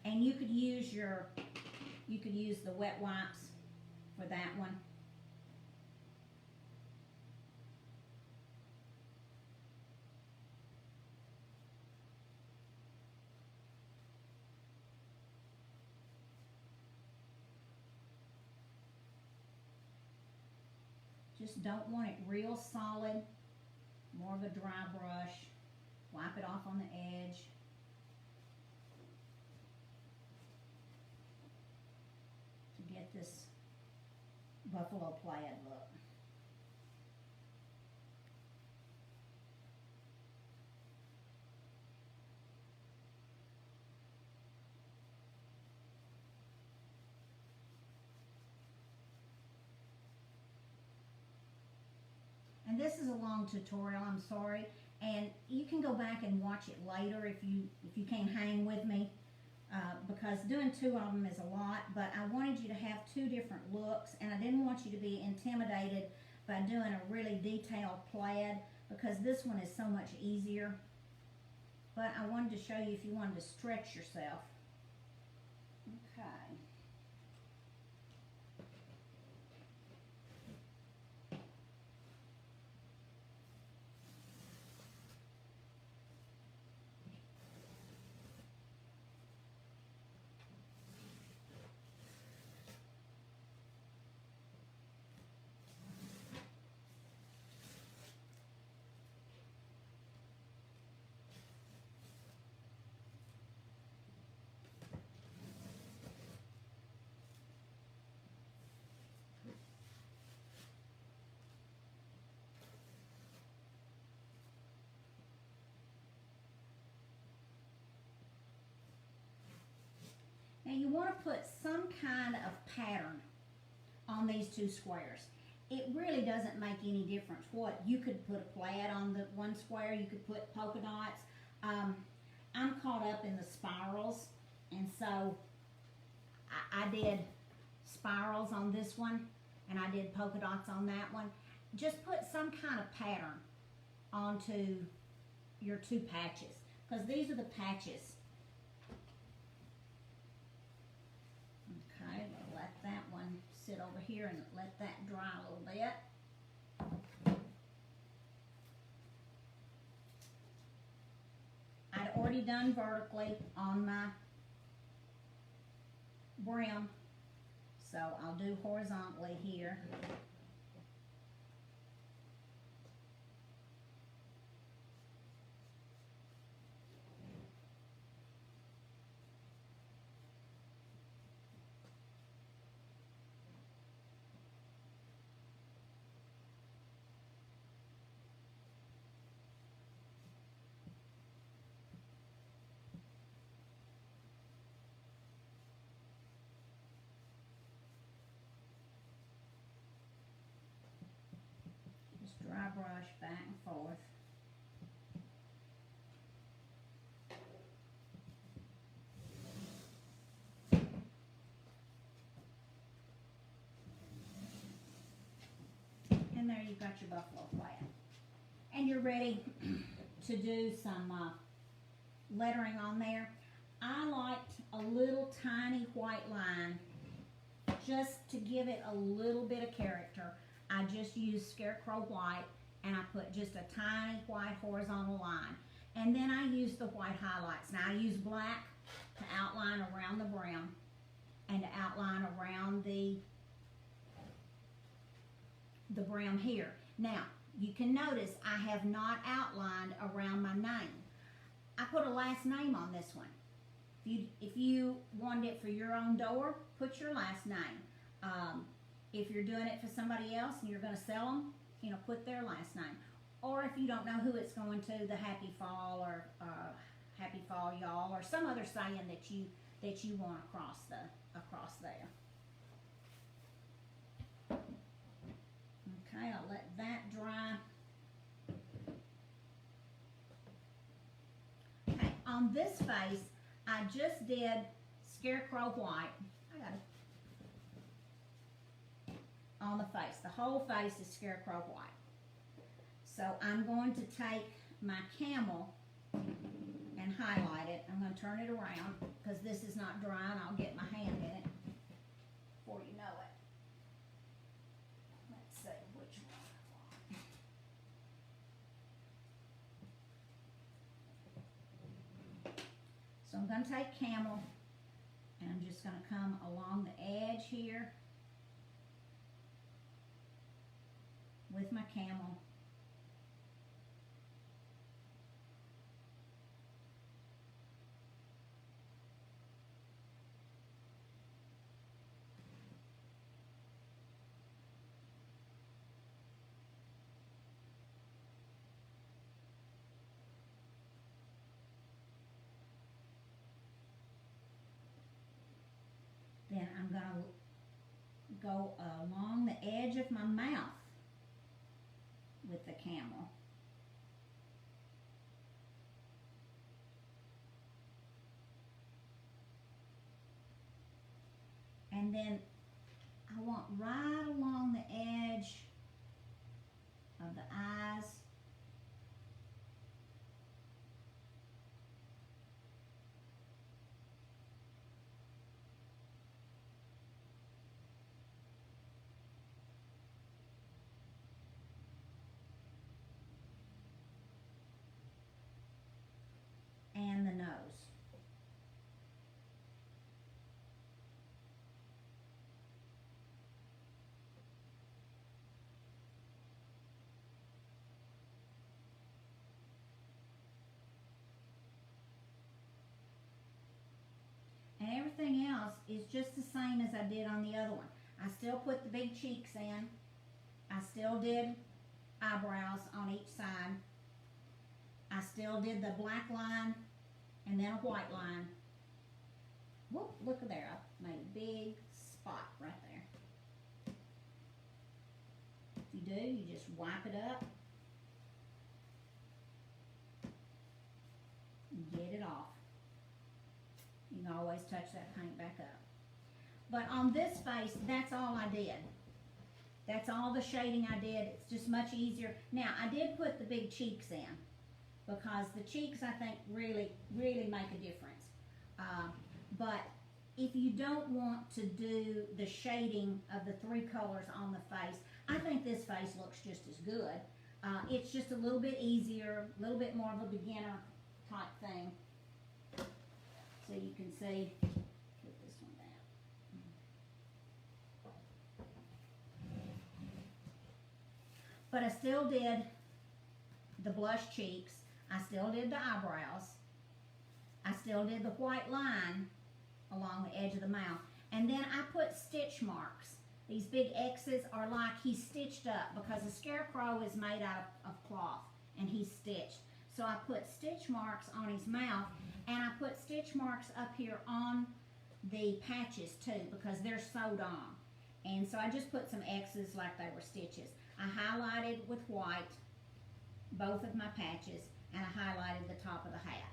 And you could use the wet wipes for that one. Just don't want it real solid, more of a dry brush. Wipe it off on the edge. To get this buffalo plaid look. And this is a long tutorial, I'm sorry, and you can go back and watch it later if you can't hang with me, because doing 2 of them is a lot, but I wanted you to have 2 different looks, and I didn't want you to be intimidated by doing a really detailed plaid, because this one is so much easier. But I wanted to show you if you wanted to stretch yourself. Okay. Now you want to put some kind of pattern on these 2 squares. It really doesn't make any difference what. You could put a plaid on the one square, you could put polka dots. I'm caught up in the spirals, and so I did spirals on this one, and I did polka dots on that one. Just put some kind of pattern onto your two patches, because these are the patches. Okay, we'll let that one sit over here and let that dry a little bit. I'd already done vertically on my brim, so I'll do horizontally here. Dry brush back and forth. And there you've got your buffalo plaid. And you're ready to do some lettering on there. I liked a little tiny white line just to give it a little bit of character. I just used Scarecrow White, and I put just a tiny white horizontal line. And then I used the white highlights. Now I use black to outline around the brim and to outline around the brim here. Now, you can notice I have not outlined around my name. I put a last name on this one. If you wanted it for your own door, put your last name. If you're doing it for somebody else and you're going to sell them, you know, put their last name. Or if you don't know who it's going to, the Happy Fall or Happy Fall y'all, or some other saying that you want across there. Okay, I'll let that dry. Okay, on this face, I just did Scarecrow White. I got it. On the face. The whole face is Scarecrow White. So I'm going to take my camel and highlight it. I'm going to turn it around because this is not dry and I'll get my hand in it before you know it. Let's see which one. So I'm going to take camel and I'm just going to come along the edge here with my camel. Then I'm going to go along the edge of my mouth with the camel. And then I want right along the edge of the eyes. And the nose. And everything else is just the same as I did on the other one. I still put the big cheeks in. I still did eyebrows on each side. I still did the black line and then a white line. Whoop, look at there. I made a big spot right there. If you do, you just wipe it up and get it off. You can always touch that paint back up. But on this face, that's all I did. That's all the shading I did. It's just much easier. Now, I did put the big cheeks in because the cheeks, I think, really make a difference. But if you don't want to do the shading of the 3 colors on the face, I think this face looks just as good. It's just a little bit easier, a little bit more of a beginner type thing. So you can see, put this one down. But I still did the blush cheeks. I still did the eyebrows. I still did the white line along the edge of the mouth. And then I put stitch marks. These big X's are like he's stitched up because a scarecrow is made out of cloth and he's stitched. So I put stitch marks on his mouth, and I put stitch marks up here on the patches too because they're sewed on. And so I just put some X's like they were stitches. I highlighted with white both of my patches, and I highlighted the top of the hat.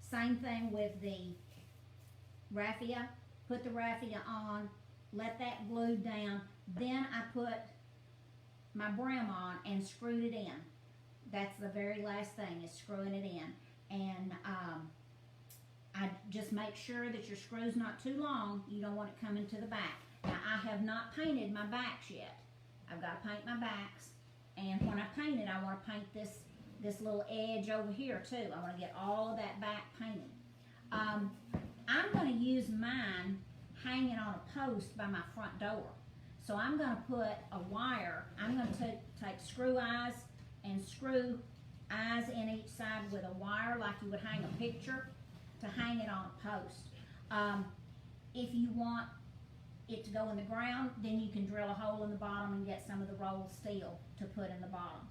Same thing with the raffia. Put the raffia on, let that glue down, then I put my brim on and screwed it in. That's the very last thing, is screwing it in. And I just make sure that your screw's not too long. You don't want it coming to the back. Now, I have not painted my backs yet. I've got to paint my backs. And when I paint it, I want to paint this little edge over here too. I want to get all of that back painted. I'm going to use mine hanging on a post by my front door. So I'm going to put a wire. I'm going to take screw eyes and screw eyes in each side with a wire like you would hang a picture to hang it on a post. If you want it to go in the ground, then you can drill a hole in the bottom and get some of the rolled steel to put in the bottom.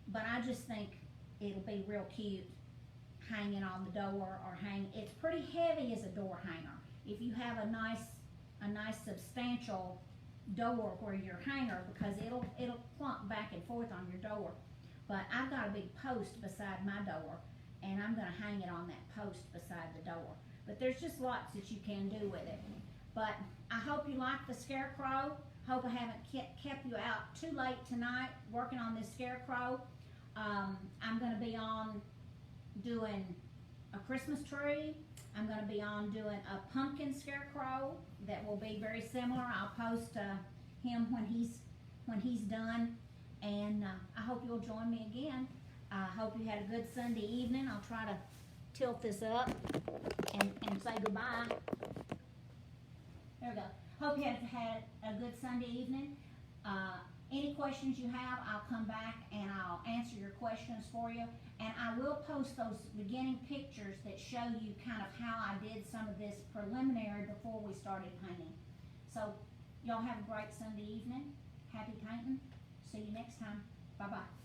But I just think it'll be real cute hanging on the door or it's pretty heavy as a door hanger. If you have a nice substantial door where your hanger, because it'll plunk back and forth on your door. But I've got a big post beside my door, and I'm going to hang it on that post beside the door. But there's just lots that you can do with it. But I hope you like the scarecrow. Hope I haven't kept you out too late tonight working on this scarecrow. I'm going to be on doing a Christmas tree. I'm going to be on doing a pumpkin scarecrow that will be very similar. I'll post him when he's done. And I hope you'll join me again. I hope you had a good Sunday evening. I'll try to tilt this up and say goodbye. There we go. Hope you had a good Sunday evening. Any questions you have, I'll come back and I'll answer your questions for you. And I will post those beginning pictures that show you kind of how I did some of this preliminary before we started painting. So y'all have a great Sunday evening. Happy painting. See you next time. Bye-bye.